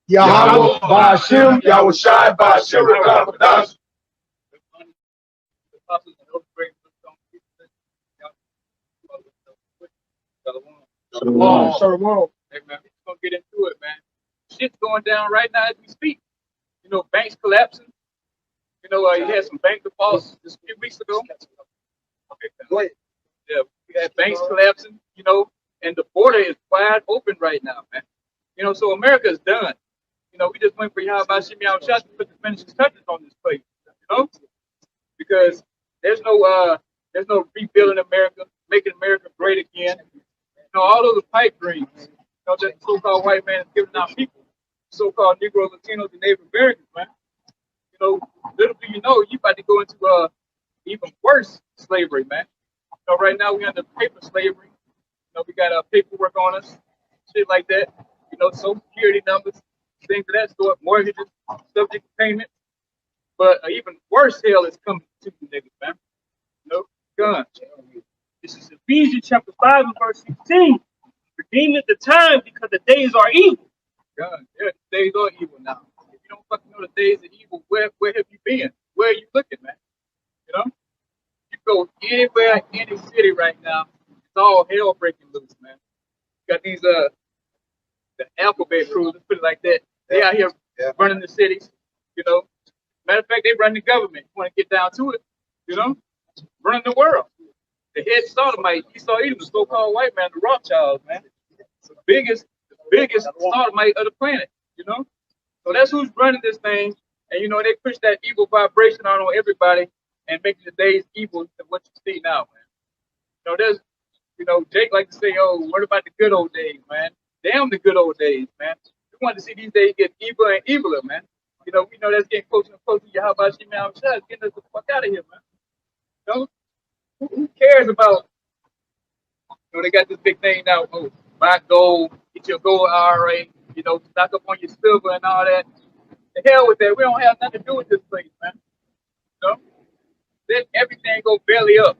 Yahweh Ba'Shem, Yahweh Shai Ba'Shem Rakam. Shalom. Hey man, we're gonna get into it, man. Shit's going down right now as we speak. You know, banks collapsing. You know, you had some bank defaults just a few weeks ago. Okay, go ahead. Yeah, we had banks collapsing, you know, and the border is wide open right now, man. You know, so America is done. You know, we just went for Yahweh Shimei Shot to put the finishing touches on this place, you know, because there's no rebuilding America, making America great again. You know, all those pipe dreams, you know, that the so-called white man is giving out people, so-called Negroes, Latinos, and Native Americans, man. You know, little do you know, you about to go into even worse slavery, man. You know, right now we under paper slavery. You know, we got paperwork on us, shit like that. You know, social security numbers, things of that sort, mortgages, subject to payment. But even worse hell is coming to you niggas, man. You know, guns. This is Ephesians chapter 5 and verse 16. Redeem at the time because the days are evil. God, yeah, the days are evil now. If you don't fucking know the days are evil, where have you been? Where are you looking, man? You know? You go anywhere, any city right now, it's all hell breaking loose, man. You got these the alphabet crews, let's put it like that. They out here running the cities, you know. Matter of fact, they run the government. You want to get down to it, you know? Running the world. The head sodomite, Esau Edom, the so-called white man, the Rothschilds, man. The biggest sodomite of the planet, you know? So that's who's running this thing. And, you know, they push that evil vibration out on everybody and making the days evil than what you see now, man. You know, there's, you know, Jake like to say, oh, what about the good old days, man? Damn the good old days, man. We want to see these days get eviler and eviler, man. You know, we know that's getting closer and closer to Yahweh Shimei Shah, getting us the fuck out of here, man. You know? Who cares about, you know, they got this big thing now, oh, buy gold, get your gold IRA, you know, stock up on your silver and all that. The hell with that. We don't have nothing to do with this place, man. You know? Let everything go belly up.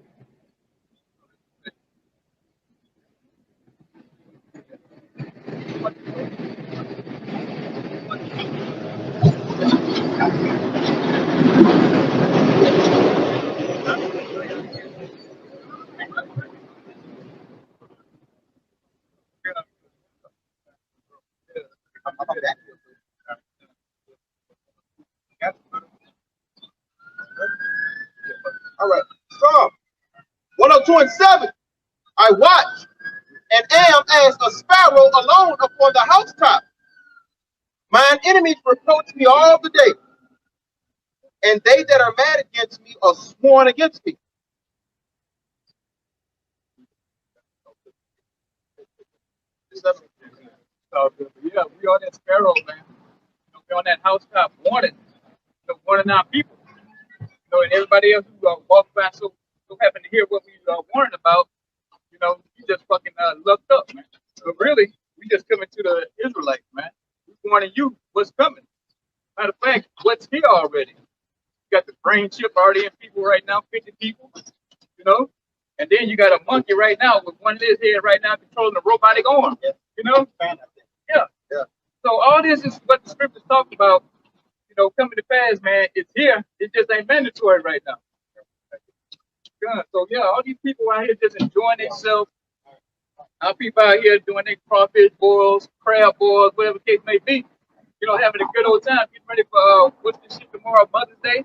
All right. Psalm 102:7. I watch and am as a sparrow alone upon the housetop. Mine enemies reproach me all the day, and they that are mad against me are sworn against me. Yeah, we on that sparrow, man. You know, we on that housetop warning, you know, warning our people. You know, and everybody else who walk by so happen to hear what we warning about, you know, you just fucking lucked up, man. But really, we just coming to the Israelites, man. We warning you what's coming. Matter of fact, what's here already. You got the brain chip already in people right now, 50 people, you know? And then you got a monkey right now with one of his head right now controlling the robotic arm, you know? Yeah. So all this is what the scriptures talk about, you know, coming to pass, man. It's here. It just ain't mandatory right now. Yeah. So, yeah, all these people out here just enjoying themselves. Our people out here doing their crawfish boils, crab boils, whatever the case may be. You know, having a good old time. Getting ready for, what's this shit tomorrow, Mother's Day?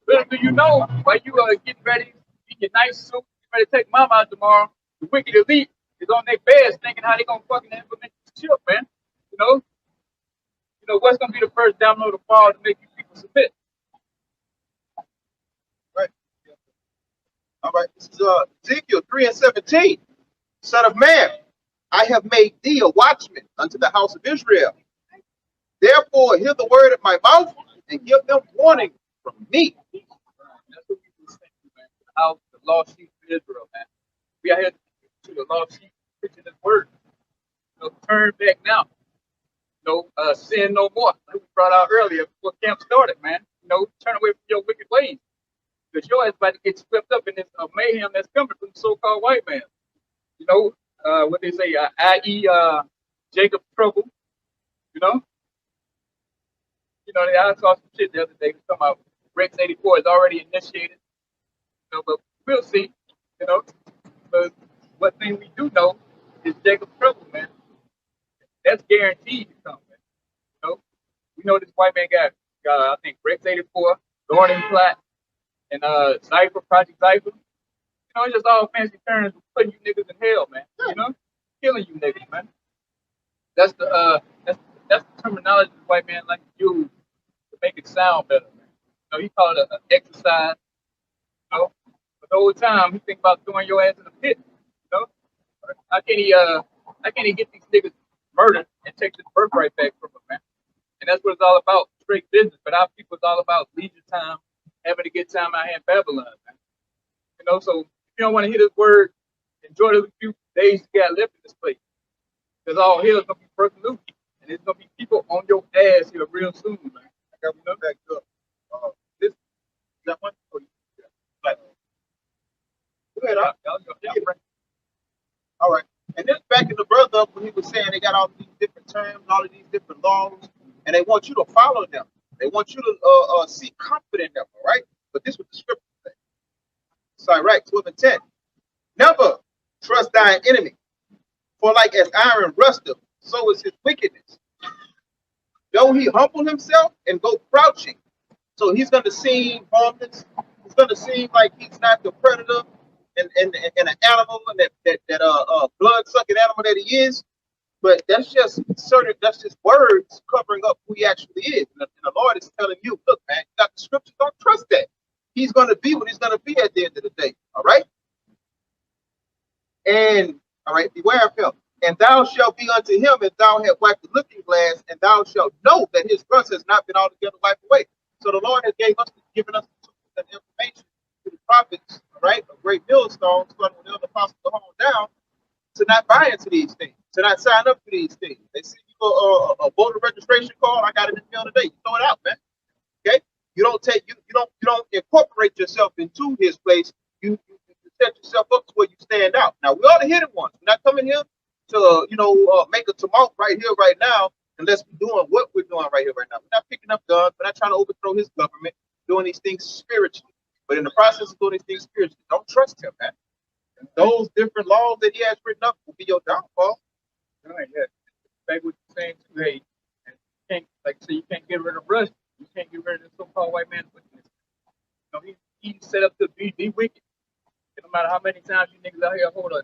Little do you know, while you getting ready, get your nice suit, get ready to take mama out tomorrow, the wicked elite is on their beds thinking how they going to fucking implement this chip, man. You know, what's going to be the first domino to fall to make you people submit? Right. All right. This is Ezekiel 3:17. Son of man, I have made thee a watchman unto the house of Israel. Therefore, hear the word of my mouth and give them warning from me. That's what we do, man. The house, the lost sheep of Israel, man. We are here to the lost sheep preaching this word. You know, turn back now. You know, sin no more. Like we brought out earlier before camp started, man. You know, turn away from your wicked ways. Because your ass about to get swept up in this mayhem that's coming from the so-called white man. You know, what they say, i.e. Jacob's trouble. You know, I saw some shit the other day talking about Rex 84 is already initiated. You know, but we'll see. You know, but what thing we do know is Jacob's trouble, man. That's guaranteed to come, man. You know, we know this white man got I think Rex 84, Gordon Platt, and Cypher, Project Cypher. You know, it's just all fancy terms of putting you niggas in hell, man. You know, killing you niggas, man. That's the terminology the white man like to use to make it sound better, man. You know, he called it an exercise. You know, but the whole time he think about throwing your ass in the pit. You know, how can he get these niggas murdered and take this birthright back from them, man? And that's what it's all about, straight business. But our people, it's all about leisure time, having a good time out here in Babylon, man. You know, so if you don't want to hear this word, enjoy the few days you got left in this place. Because all hell is going to be broken loose. And there's going to be people on your ass here real soon, man. I got to back up. This, that one? Oh, yeah. Go ahead, all right. And then backing the brother up when he was saying they got all these different terms, all of these different laws, and they want you to follow them. They want you to seek comfort in them, all right? But this is what the scripture says. Sorry, right, 12 and 10. Never trust thine enemy, for like as iron rusteth, so is his wickedness. Though he humble himself and go crouching, so he's going to seem harmless. He's going to seem like he's not the predator and an animal and that blood-sucking animal that he is. But that's just words covering up who he actually is. And the Lord is telling you, look, man, you got the scriptures, don't trust that. He's going to be what he's going to be at the end of the day. All right? And, all right, beware of him. And thou shalt be unto him as thou hast wiped the looking glass, and thou shalt know that his rust has not been altogether wiped away. So the Lord has given us the information to the prophets, all right, a great millstone, starting with the other apostles to hold down, to not buy into these things, to not sign up for these things. They see you a voter registration card. I got it in the mail today. You throw it out, man. Okay, you don't incorporate yourself into his place. You set yourself up to where you stand out. Now we are the hidden ones. We're not coming here to make a tumult right here, right now, unless we're doing what we're doing right here, right now. We're not picking up guns. We're not trying to overthrow his government. Doing these things spiritually, but in the process of doing these things spiritually, don't trust him, man. And those different laws that he has written up will be your downfall. Right, yeah. Back with the same too, hey, and you can't, like, so you can't get rid of Rush. You can't get rid of the so-called white man's wickedness. You know, he's set up to be wicked. No matter how many times you niggas out here hold a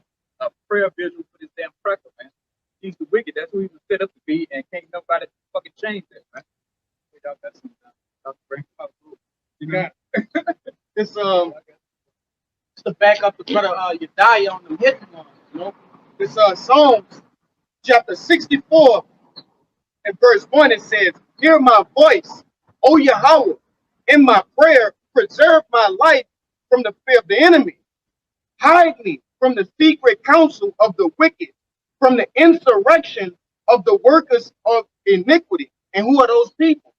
prayer visual for this damn cracker, man. He's the wicked. That's who he was set up to be, and can't nobody fucking change that, man. You got it. It's to back up the brother Yediah on the hidden ones, you know. It's Psalms chapter 64 and verse 1. It says, "Hear my voice, O Yahweh, in my prayer, preserve my life from the fear of the enemy. Hide me from the secret counsel of the wicked, from the insurrection of the workers of iniquity." And who are those people?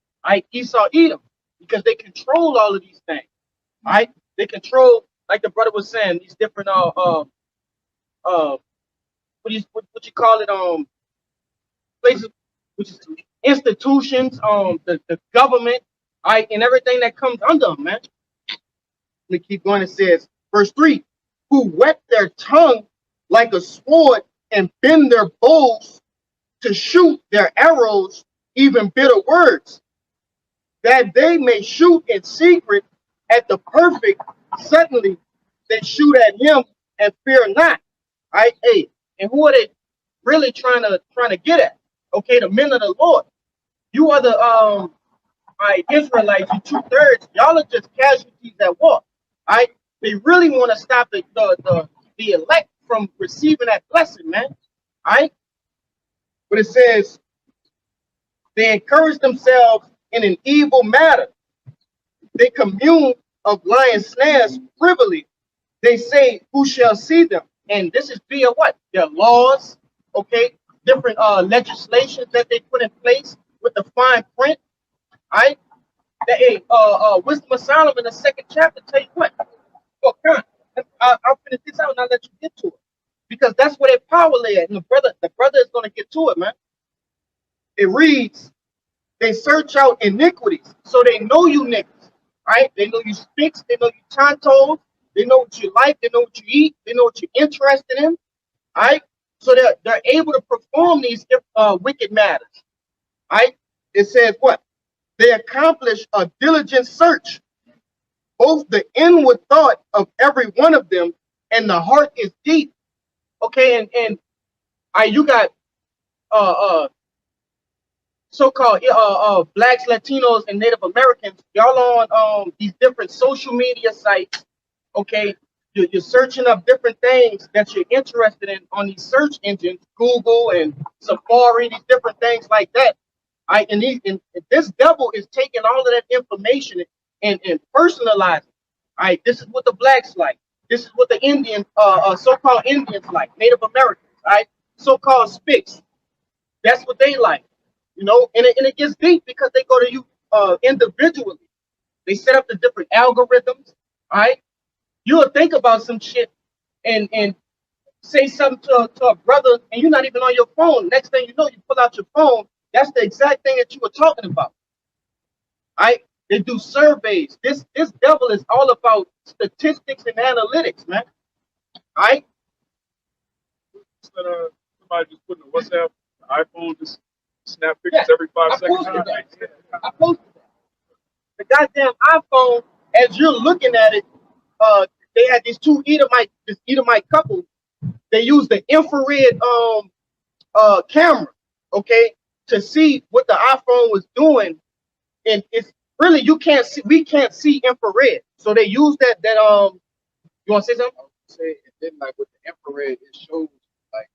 Esau, Edom, because they control all of these things. Right? They control, like the brother was saying, these different what you call it, places, which is institutions, the government, right, and everything that comes under them, man. Let me keep going. It says, verse 3, who whet their tongue like a sword and bend their bows to shoot their arrows, even bitter words, that they may shoot in secret at the perfect. Suddenly they shoot at him and fear not. Right? Hey, and who are they really trying to get at? Okay, the men of the Lord. You are the Israelites, you 2/3. Y'all are just casualties at war. Right? They really want to stop the elect from receiving that blessing, man. Right? But it says they encourage themselves in an evil matter. They commune of lion snares privily. They say, who shall see them? And this is via what? Their laws, okay? Different legislations that they put in place with the fine print, right? Wisdom of Solomon, the 2nd chapter, tell you what. Oh, God, I'll finish this out and I'll let you get to it. Because that's where their power lay at. And the brother is going to get to it, man. It reads, they search out iniquities, so they know you niggas, right? They know you sticks, they know you tontos, they know what you like, they know what you eat, they know what you're interested in, right? So they're able to perform these wicked matters, right? It says what? They accomplish a diligent search, both the inward thought of every one of them and the heart is deep. Okay, and you got so-called blacks, Latinos, and Native Americans. Y'all on these different social media sites. Okay, you're searching up different things that you're interested in on these search engines, Google and Safari, these different things like that. And this devil is taking all of that information and personalizing. All right, this is what the blacks like. This is what the Indian, so-called Indians like, Native Americans, right? So-called Spics. That's what they like, you know. And it gets deep because they go to you individually. They set up the different algorithms, all right? You'll think about some shit and say something to a brother, and you're not even on your phone. Next thing you know, you pull out your phone. That's the exact thing that you were talking about. All right? They do surveys. This devil is all about statistics and analytics, man. All right? Somebody just put in a WhatsApp, iPhone, just snap pictures every 5 seconds. I posted that. The goddamn iPhone, as you're looking at it, they had these this Edomite couple. They used the infrared camera, okay, to see what the iPhone was doing, and it's really we can't see infrared. So they used that. You want to say something? I would say it didn't, like with the infrared, it shows like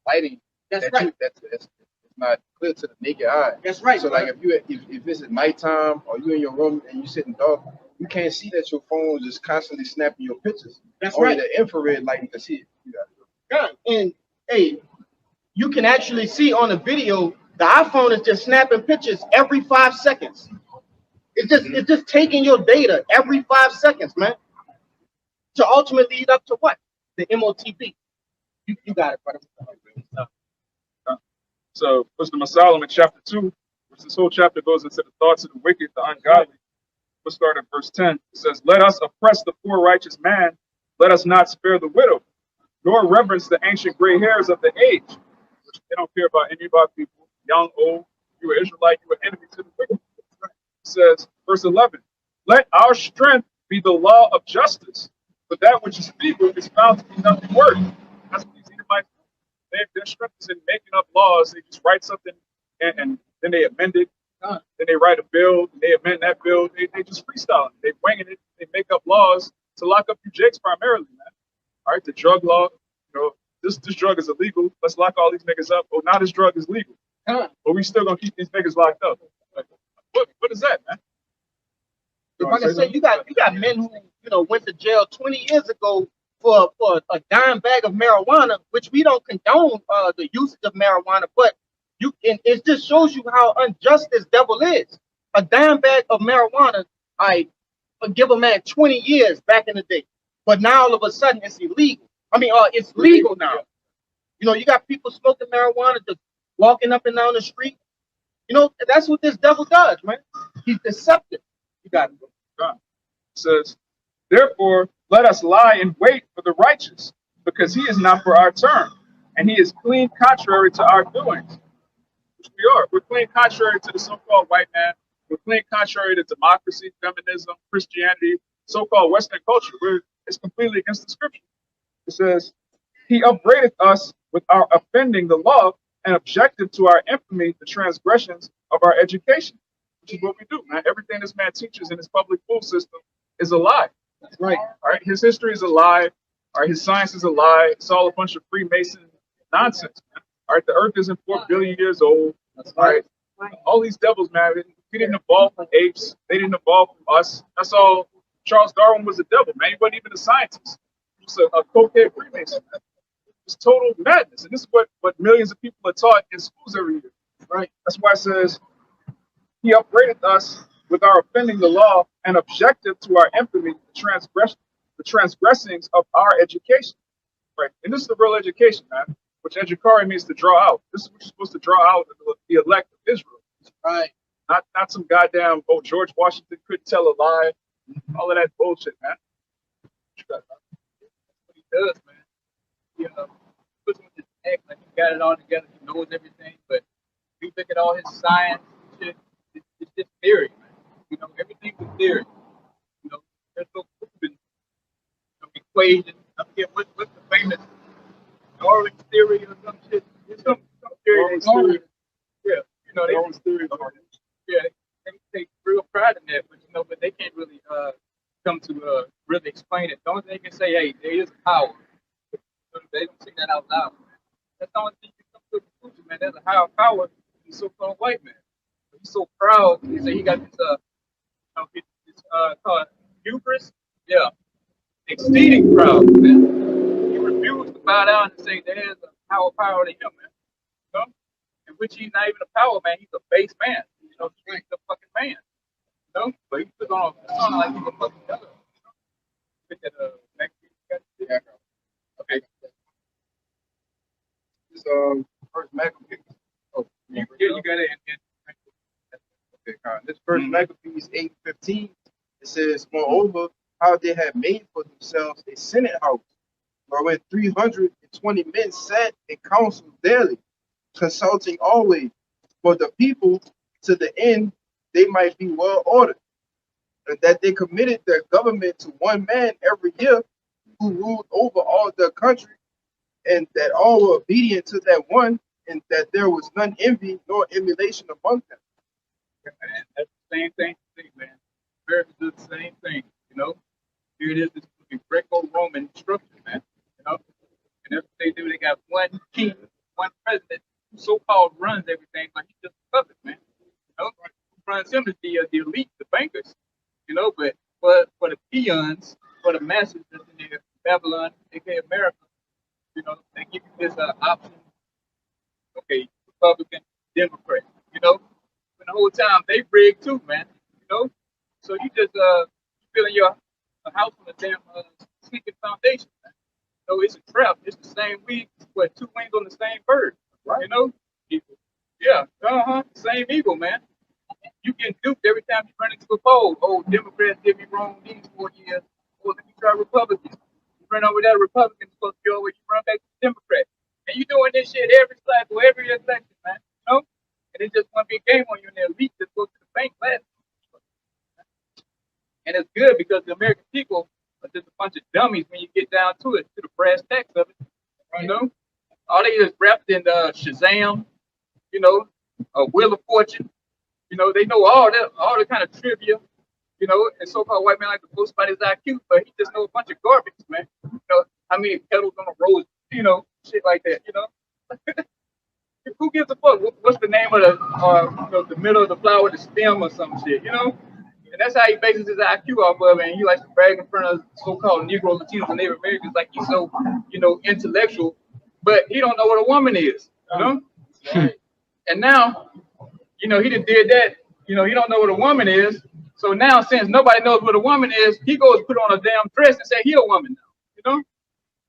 lighting. That's right. That's it's not clear to the naked eye. That's right. So like if it's at nighttime or you in your room and you sitting dark, you can't see that your phone is just constantly snapping your pictures. That's Only right. the infrared light you can see it. You gotta go. And hey, you can actually see on the video the iPhone is just snapping pictures every 5 seconds. It's just taking your data every 5 seconds, man. To ultimately lead up to what? The MOTB. You got it, brother. So, Wisdom of Solomon, chapter 2, which this whole chapter goes into the thoughts of the wicked, the ungodly. We'll start at verse 10. It says, let us oppress the poor righteous man. Let us not spare the widow, nor reverence the ancient gray hairs of the age. Which they don't care about any of our people, young, old. You were Israelite, you were enemy to the wicked. It says, verse 11, let our strength be the law of justice, but that which is feeble is found to be nothing worth. That's what these Edomites do. Their strength is in making up laws. They just write something and then they amend it. Then they write a bill, and they amend that bill. They just freestyle it. They winging it. They make up laws to lock up you jakes primarily, man. All right, the drug law. You know, this drug is illegal. Let's lock all these niggas up. Oh, now this drug is legal, but we still gonna keep these niggas locked up. Like, what is that, man? Like I said, you got men who went to jail 20 years ago for a dime bag of marijuana, which we don't condone the usage of marijuana, but it just shows you how unjust this devil is. A dime bag of marijuana, I give a man 20 years back in the day, but now all of a sudden it's illegal. I mean, it's legal now. You know, you got people smoking marijuana, just walking up and down the street. You know, that's what this devil does, man. He's deceptive. You got it. It says, therefore, let us lie in wait for the righteous, because he is not for our turn, and he is clean contrary to our doings. Which we are. We're clean contrary to the so-called white man. We're clean contrary to democracy, feminism, Christianity, so-called Western culture. It's completely against the scripture. It says, he upbraideth us with our offending the law and objective to our infamy, the transgressions of our education, which is what we do, man. Everything this man teaches in his public school system is a lie. That's right. All right. His history is a lie. All right. His science is a lie. It's all a bunch of Freemason nonsense, man. All right. The earth isn't 4 billion years old. That's right. All these devils, man. We didn't evolve from apes. They didn't evolve from us. That's all. Charles Darwin was a devil, man. He wasn't even a scientist. He was a cokehead Freemason, man. It's total madness. And this is what millions of people are taught in schools every year. Right. That's why it says, he upbraided us with our offending the law and objective to our infamy, the transgressings of our education. Right. And this is the real education, man. which Ejikari means to draw out. This is what you're supposed to draw out the elect of Israel. Right. Not some goddamn, George Washington couldn't tell a lie. All of that bullshit, man. That's what he does, man. You know, puts him in his act like he got it all together. He knows everything, but if you look at all his science shit, it's just theory, man. You know, everything's a theory. You know, there's no proven equation. I forget what's the famous Darwin's theory or some shit. There's some theory. Yeah, you know, Darwin's theory. Yeah, they take real pride in that, but you know, but they can't really come to really explain it. The only thing they can say, hey, there is power. They don't say that out loud. Man. That's the only thing you come to a conclusion, man. There's a higher power in the so-called white man. He's so proud. He say he got this called hubris. Yeah, exceeding proud, man. He refused to bow down and say there is a higher power than him, man. You know? In which he's not even a power man. He's a base man. You know, he's a fucking man. You know, but he took on a persona like he's a fucking god. Look at next week. Okay. This first Maccabees. Oh, yeah, you got it. Okay, Kyle. This first Maccabees 8:15. It says, moreover, how they had made for themselves a senate house, wherein 320 men sat in council daily, consulting always for the people, to the end they might be well ordered, and that they committed their government to one man every year, who ruled over all their country, and that all were obedient to that one, and that there was none envy nor emulation among them. Man, that's the same thing, man. America does the same thing, you know. Here it is, this Greco-Roman structure, man. You know, and that's what they do. They got one king, one president, who so-called runs everything, but he's just a puppet, man. You know, who runs him is the elite, the bankers. You know, but for the peons, for the masses that's in there, Babylon, aka America, you know, they give you this option. Okay, Republican, Democrat. You know, and the whole time they rigged too, man. You know, so you just you building your house on a damn sinking foundation, man. So it's a trap. It's the same weed, but two wings on the same bird. Right. You know, people. Yeah, same evil, man. You get duped every time you run into a poll. Oh, Democrats did me wrong these 4 years. Oh, let me try Republicans. You run over that Republican supposed to go where you run back to the Democrat. And you doing this shit every cycle, every election, man. You know? And it's just one big game on you, and the elite just go to the bank last. And it's good because the American people are just a bunch of dummies when you get down to it, to the brass tacks of it. You know? All they is wrapped in Shazam, you know, a Wheel of Fortune. You know, they know all the kind of trivia, you know, and so-called white man like to boast about his IQ, but he just know a bunch of garbage, man. You know, how many petals on a rose, you know, shit like that, you know. Who gives a fuck? What's the name of you know, the middle of the flower, the stem or some shit, you know? And that's how he bases his IQ off of, and he likes to brag in front of so-called Negro, Latinos, and Native Americans like he's so, you know, intellectual, but he don't know what a woman is, you know? And now, you know, he done did that. You know, he don't know what a woman is. So now, since nobody knows what a woman is, he goes put on a damn dress and say he a woman now. You know?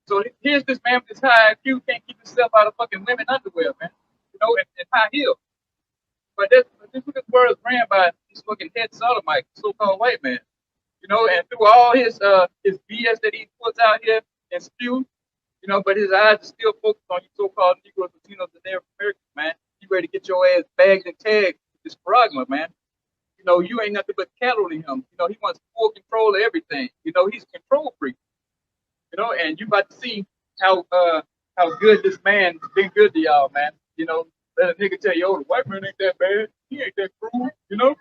So here's this man with this high IQ can't keep himself out of fucking women underwear, man. You know, and high heels. But this world is ran by this fucking head sodomite, so-called white man. You know, and through all his BS that he puts out here and spew, you know, but his eyes are still focused on you so-called Negroes, Latinos, and Native Americans, man. You ready to get your ass bagged and tagged with this frogma, man. You know, you ain't nothing but cattle to him. You know, he wants full control of everything. You know, he's a control freak. You know, and you about to see how good this man's been good to y'all, man. You know, let a nigga tell you, oh, the white man ain't that bad. He ain't that cruel, you know.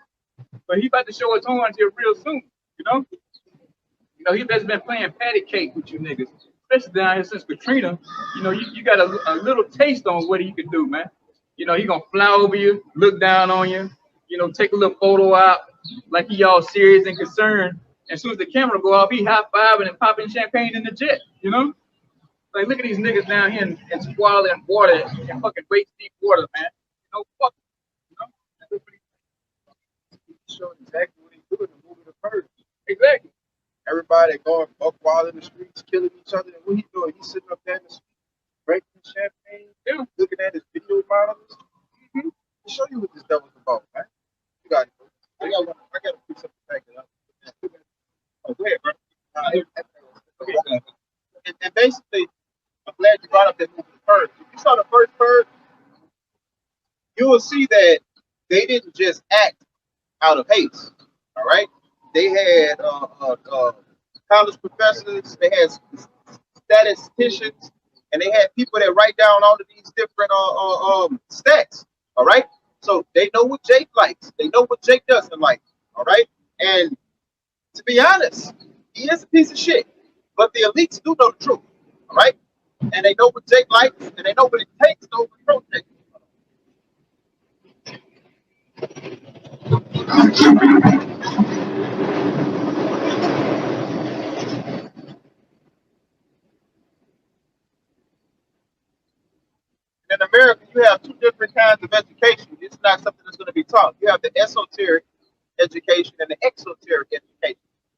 But he about to show his horns here real soon, you know. You know, he just been playing patty cake with you niggas, especially down here since Katrina. You know, you got a little taste on what he could do, man. You know, he gonna fly over you, look down on you, you know, take a little photo out, like he all serious and concerned. As soon as the camera go off, he high-fiving and popping champagne in the jet, you know? Like, look at these niggas down here in squalling water and fucking waist deep water, man. You know, fuck. You know? He showed exactly what he doing in the movie The Purge. Exactly. Everybody going buck wild in the streets, killing each other. And what he doing? He's sitting up there in the street, drinking champagne, models. To show you what this devil's about, man. You got it. I gotta put something back it up. Oh, go ahead, bro. And basically, I'm glad you brought up that movie, The Purge. If you saw the first Purge, you will see that they didn't just act out of haste. All right, they had college professors, they had statisticians, and they had people that write down all of these different stats. All right, so they know what Jake likes, they know what Jake doesn't like. All right, and to be honest, he is a piece of shit, but the elites do know the truth. All right, and they know what Jake likes, and they know what it takes to overthrow Jake. In America, you have two different kinds of education. It's not something that's going to be taught. You have the esoteric education and the exoteric education.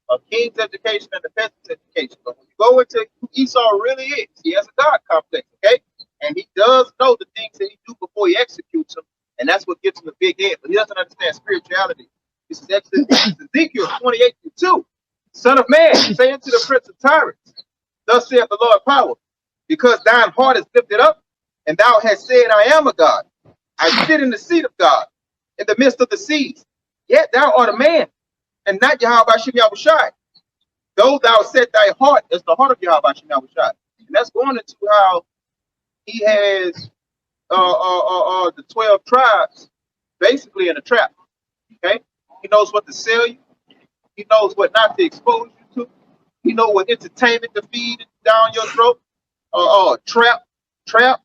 A king's education and the peasant's education. But when you go into who Esau really is, he has a God complex, okay? And he does know the things that he do before he executes them, and that's what gives him a big head. But he doesn't understand spirituality. This is Ezekiel 28:2. Son of man, say unto the prince of tyrants, thus saith the Lord power, because thine heart is lifted up, and thou hast said, I am a God. I sit in the seat of God, in the midst of the seas. Yet thou art a man, and not Yahweh Shem Yahushai. Though thou set thy heart as the heart of Yahweh Shem Yahushai. And that's going into how he has the 12 tribes basically in a trap. Okay? He knows what to sell you. He knows what not to expose you to. He knows what entertainment to feed down your throat. Trap, rap,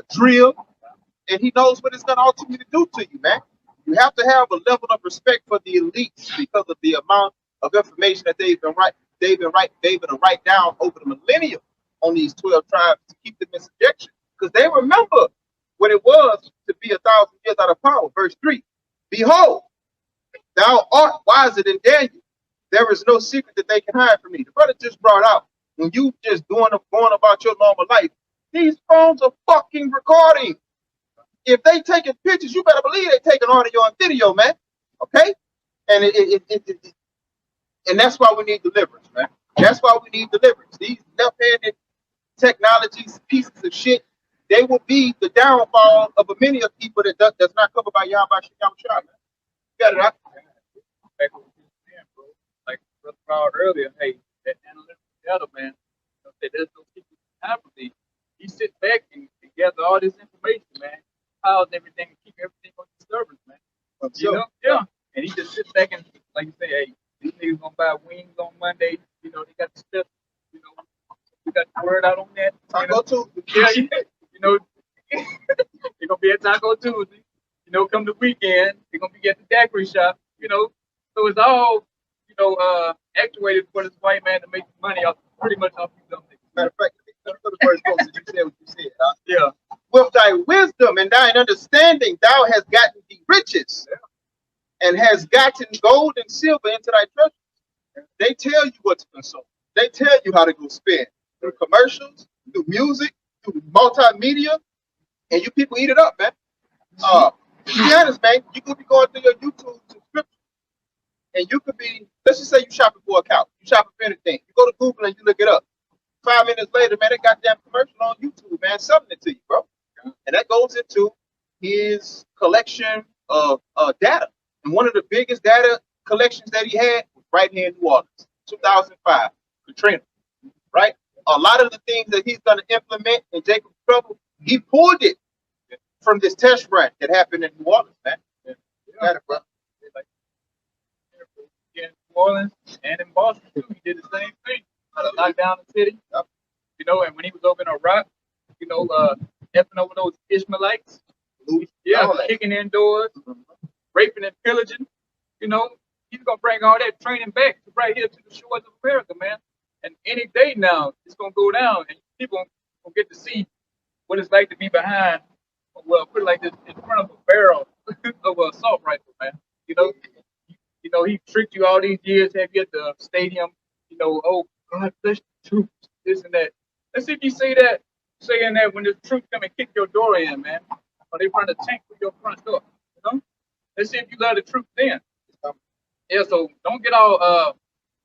drill. And he knows what it's going to ultimately do to you, man. You have to have a level of respect for the elites because of the amount of information that they've been able to write down over the millennium on these 12 tribes to keep them in subjection. Because they remember what it was to be 1,000 years out of power. Verse 3. Behold, thou art wiser than Daniel. There is no secret that they can hide from me. The brother just brought out, when you just going about your normal life, these phones are fucking recording. If they taking pictures, you better believe they taking audio and video, man. Okay? And and that's why we need deliverance, man. That's why we need deliverance. These left-handed technologies, pieces of shit, they will be the downfall of many of people that's not covered by Yahweh Shem Yahushua, man. You got it right? Back what we were saying, bro. Like Brother Proud earlier, hey, that analytical data, man, there's no secret behind me. He sits back and gather all this information, man. How's everything, keep everything on the servers, man. You know? Yeah. And he just sits back and, like you say, hey, these niggas gonna buy wings on Monday. You know, they got the stuff, you know, we got the word out on that. Taco Tuesday. Yeah, you know, they're gonna be at Taco Tuesday. You know, come the weekend, they're gonna be at the daiquiri shop, you know. So it's all, you know, actuated for this white man to make money off pretty much off these dumb niggas. Matter of fact, let me go to the first post that you said what you said. Huh? Yeah. With thy wisdom and thine understanding, thou hast gotten the riches, and has gotten gold and silver into thy treasures. They tell you what to consume. They tell you how to go spend through commercials, through music, through multimedia, and you people eat it up, man. To be honest, man, you could be going through your YouTube subscription, and you could be, let's just say you shopping for a couch, you shopping for anything. You go to Google and you look it up. 5 minutes later, man, they got damn commercial on YouTube, man, selling it to you, bro. And that goes into his collection of data. And one of the biggest data collections that he had was right here in New Orleans, 2005, Katrina, right? A lot of the things that he's going to implement in Jacob's Trouble, he pulled it from this test run that happened in New Orleans, man. Yeah. Got it, bro. Like, in New Orleans and in Boston, too, he did the same thing. Locked down the city, you know, and when he was over in Iraq, you know, effing over those Ishmaelites, kicking indoors, raping and pillaging, you know, he's gonna bring all that training back to right here to the shores of America, man. And any day now, it's gonna go down, and people gonna get to see what it's like to be behind, well, put it like this, in front of a barrel of an assault rifle, man. You know, he tricked you all these years, have you at the stadium, you know, oh, God bless the troops, this and that. Let's see if you say that saying that when the troops come and kick your door in, man, or they run a tank through your front door, you know? Let's see if you let the troops in. Yeah, so don't get all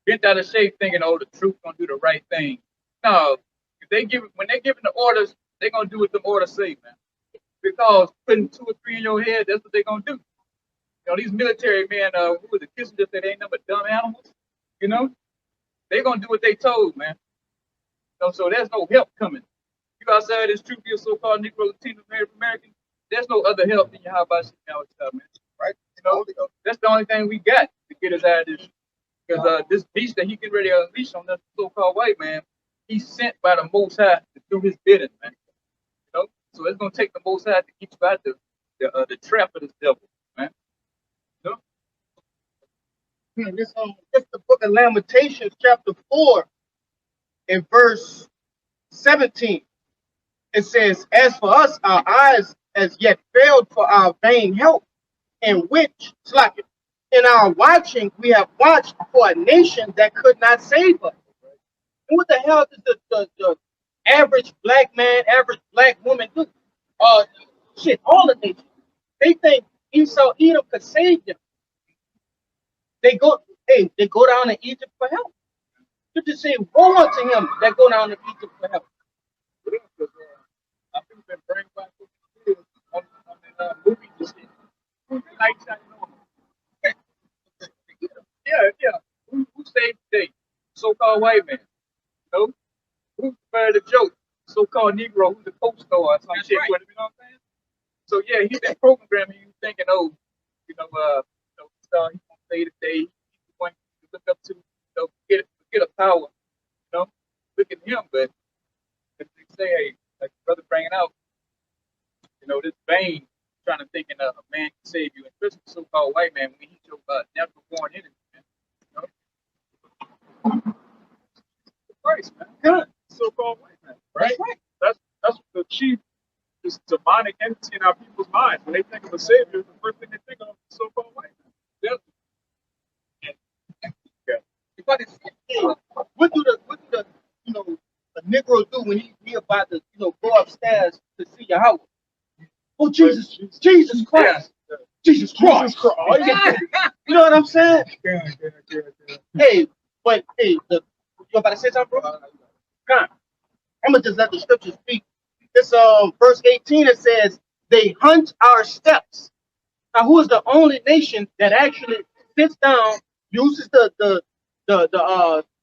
bent out of shape thinking, oh, the troops gonna do the right thing. No, if when they giving the orders, they gonna do what the orders say, man. Because putting 2 or 3 in your head, that's what they gonna do. You know, these military men, who was the Kissinger said they ain't nothing but dumb animals, you know? They gonna do what they told, man. You know, so there's no help coming. You outside this troop, you're so-called Negro, Latino, Native American, there's no other help than your how about shit now, man. Right? You know, that's the only thing we got to get us out of this. Because this beast that he getting ready to unleash on that so-called white man, he's sent by the Most High to do his bidding, man. You know, so it's gonna take the Most High to get you out the trap of this devil, man. You know? This the book of Lamentations, chapter 4, and verse 17. It says, "As for us, our eyes as yet failed for our vain help, in which, like in our watching, we have watched for a nation that could not save us." And what the hell does the average black man, average black woman do? Shit, all the nations. They think Esau, Edom could save them. They go down to Egypt for help. You just say, woe unto him that go down to Egypt for help. I think that bring back on the movie you see. Lights out, yeah. Who saved the day? So-called white man. You know? Who prepared the joke? So-called Negro, who's the co-star or some shit. Right. You know what I'm saying? So yeah, he's been programming you thinking, oh, he's gonna save the day. He's the one to look up to, get a power. You know, look at him, but if they say, hey, like the brother bringing out, you know, this vein trying to think a man can save you, and especially so-called white man when he's your natural born enemy, man. You know? Christ, man. Good. So-called white man, right? That's right. That's the chief this demonic entity in our people's minds. When they think of a savior, the first thing they think of is so-called white man. But it's, what do the a Negro do when he about to go upstairs to see your house? Oh, Jesus Christ. Yeah. Jesus Christ. You know what I'm saying? Yeah. Hey, you about to say something, bro? Come on. I'm gonna just let the scripture speak. This verse 18, it says, "They hunt our steps." Now, who is the only nation that actually sits down, uses the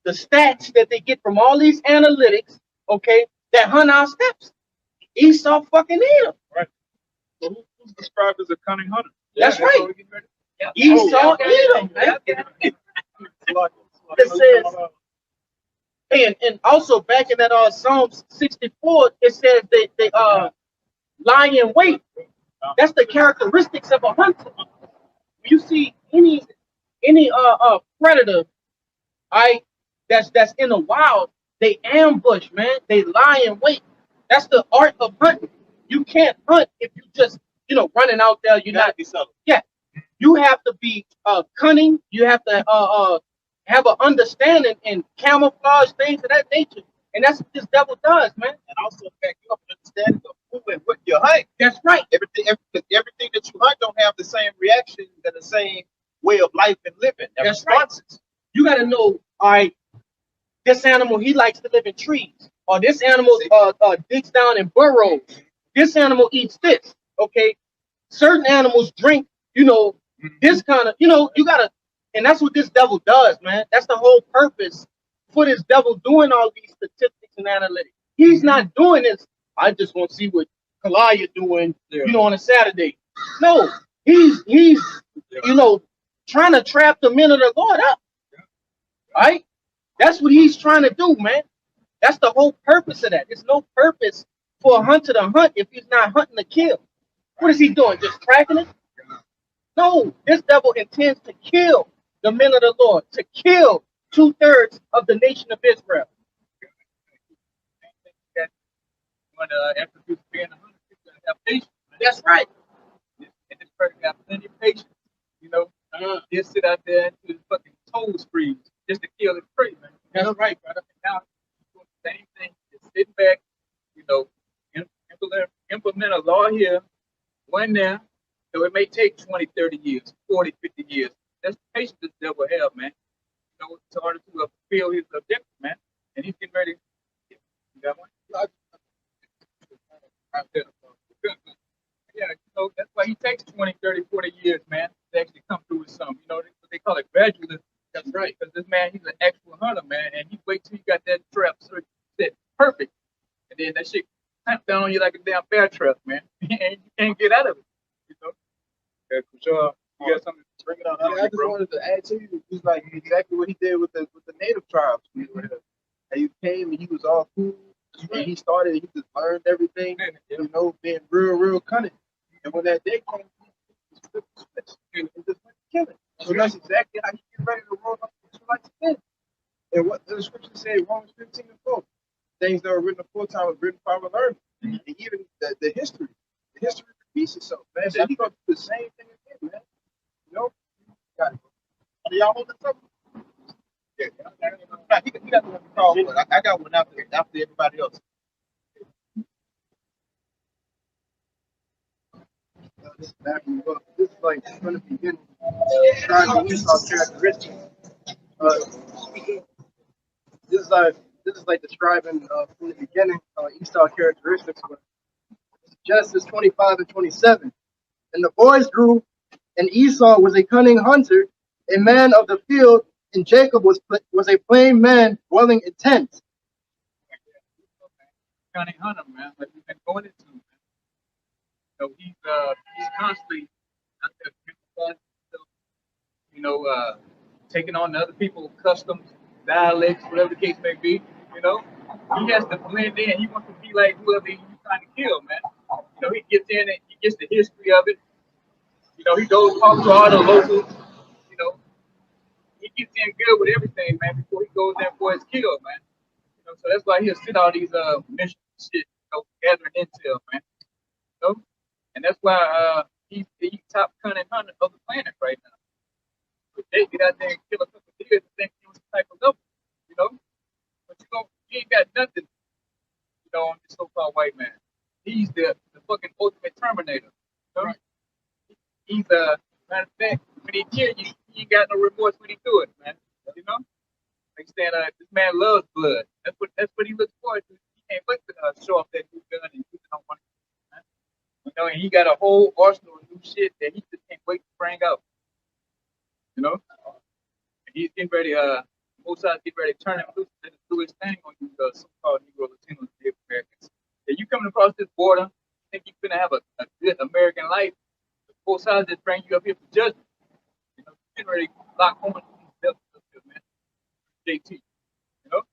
stats that they get from all these analytics, okay, that hunt our steps? Esau fucking Edom. Right. So who's described as a cunning hunter? That's right. Yeah. Esau Edom. It says, and also back in that Psalms 64, it says they lie in wait. That's the characteristics of a hunter. When you see any predator, that's in the wild, they ambush, man. They lie in wait. That's the art of hunting. You can't hunt if you just running out there. You're not. Yeah, you have to be cunning. You have to have an understanding and camouflage things of that nature. And that's what this devil does, man. And also back you up an understanding of who and what you hunt. That's right. Everything that you hunt don't have the same reaction and the same way of life and living. That's responses. Right. You got to know, all right, this animal, he likes to live in trees. Or this animal digs down in burrows. This animal eats this. Okay. Certain animals drink, this kind of, you got to, and that's what this devil does, man. That's the whole purpose for this devil doing all these statistics and analytics. He's not doing this. I just want to see what Kalaya doing, on a Saturday. No, he's trying to trap the men of the Lord up. Right? That's what he's trying to do, man. That's the whole purpose of that. There's no purpose for a hunter to hunt if he's not hunting to kill. What is he doing? Just tracking it? No, this devil intends to kill the men of the Lord, to kill 2/3 of the nation of Israel. After being a hunter, people have patience. That's right. And this person got plenty of patience. Just sit out there until his fucking toes freeze just to kill his prey, man. That's right, brother. Now he's doing the same thing, just sitting back, implement a law here, one there, so it may take 20, 30 years, 40, 50 years. That's the patience this devil have, man. You know, in order to fulfill his objective, man. And he's getting ready. You got one? Yeah, you know, that's why he takes 20, 30, 40 years, man, to actually come through with something. You know, they call it gradualism. That's right. Because this man, he's an actual hunter, man, and he wait till you got that trap set perfect. And then that shit clamp down on you like a damn bear trap, man. And you can't get out of it. You know? Yeah, for sure. You got something to bring it on? Yeah, I just wanted to add to you, just like exactly what he did with the native tribes. And he came and he was all cool, and he started. He just learned everything, you know, being real cunning. And when that day came, he just flipped the switch and just went to killing. So that's exactly how he get ready to roll up the Israelites again. And what the scripture say, Romans 15:4, things that are written aforetime were written for our learning. And even the history repeats itself, man. So he gonna do the same thing again, man. You know, got it. Are y'all holding something? Yeah, he got the one to call, but I got one after everybody else. This is back in the book. This is like from the beginning. Trying to Esau characteristics. This is like describing from the beginning Esau characteristics. Genesis 25 and 27. And the boys grew, and Esau was a cunning hunter, a man of the field, and Jacob was a plain man dwelling in tents. Cunning hunter, man, like we've been going into, man. So he's constantly out there, you know, taking on other people's customs, dialects, whatever the case may be. You know, he has to blend in. He wants to be like whoever he's trying to kill, man. You know, he gets in and he gets the history of it. You know, he goes talk to all the locals. You know, he gets in good with everything, man, before he goes in for his kill, man. You know, so that's why he'll sit all these missions and shit, you know, gathering intel, man. You know, and that's why he's the top cunning hunter of the planet right now. But they get out there and kill a couple of deers and think he was the type of level, you know. But you ain't got nothing, you know, on this so-called white man. He's the fucking ultimate Terminator. You know? Right. He's matter of fact, when he kill you, he ain't got no remorse when he do it, man. You know? Like saying, this man loves blood. That's what he looks forward to. He can't wait to show off that new gun and use it on one. Man. You know, and he got a whole arsenal of new shit that he just can't wait to bring out. You know? And he's getting ready, Mosai's getting ready to turn him loose and do his thing on you, so-called Negro Latinos, Native Americans. If you coming across this border, you think you're gonna have a good American life, both sides just bring you up here for judgment. You know, getting ready to lock on to these devils up here, man. JT. You know?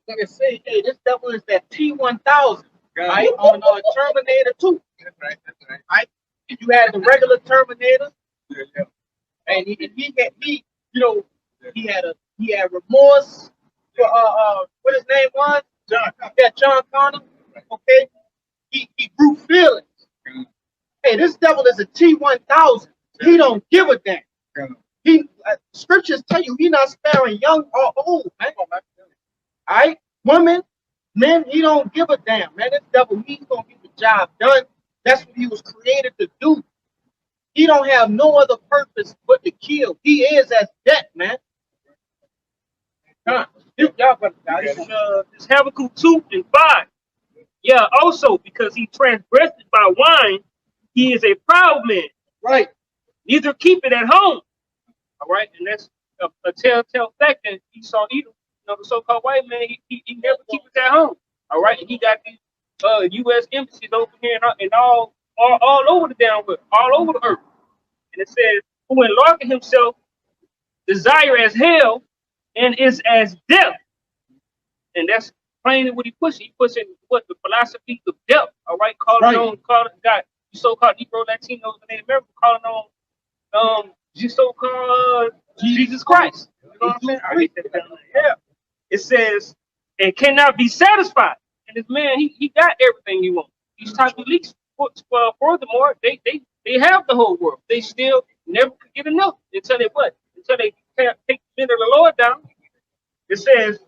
Like I say, hey, this devil is that T-1000, right? On Terminator 2. That's right, that's right. Right? You had the regular Terminator, Yeah. and he you know, he had remorse for what his name was? John Connor. Okay, he grew feelings. Hey, this devil is a T-1000. He don't give a damn. He scriptures tell you he not sparing young or old, man. All right, women, men, he don't give a damn, man. This devil, he's gonna get the job done. That's what he was created to do. He don't have no other purpose but to kill. He is as death, man. This Habakkuk 2 and 5. Yeah, also because he transgressed by wine, he is a proud man. Right. Neither keep it at home. All right, and that's a telltale fact that Esau Edom, you know, the so-called white man, he never keeps it at home. All right, and he got these U.S. embassies over here and all over the damn world, all over the earth. And it says, who enlarging himself desire as hell and is as death. And that's plainly what he pushing. He pushing what the philosophy of death. All right, calling God, you so-called Negro Latinos and Native Americans, calling on you so-called Jesus Christ. You know what I'm saying? I hate that down there. Yeah. It says, and cannot be satisfied. And this man, he got everything he wants. These type of leaks. Furthermore, they have the whole world. They still never could get enough until they what? Until they take the men of the Lord down. It says,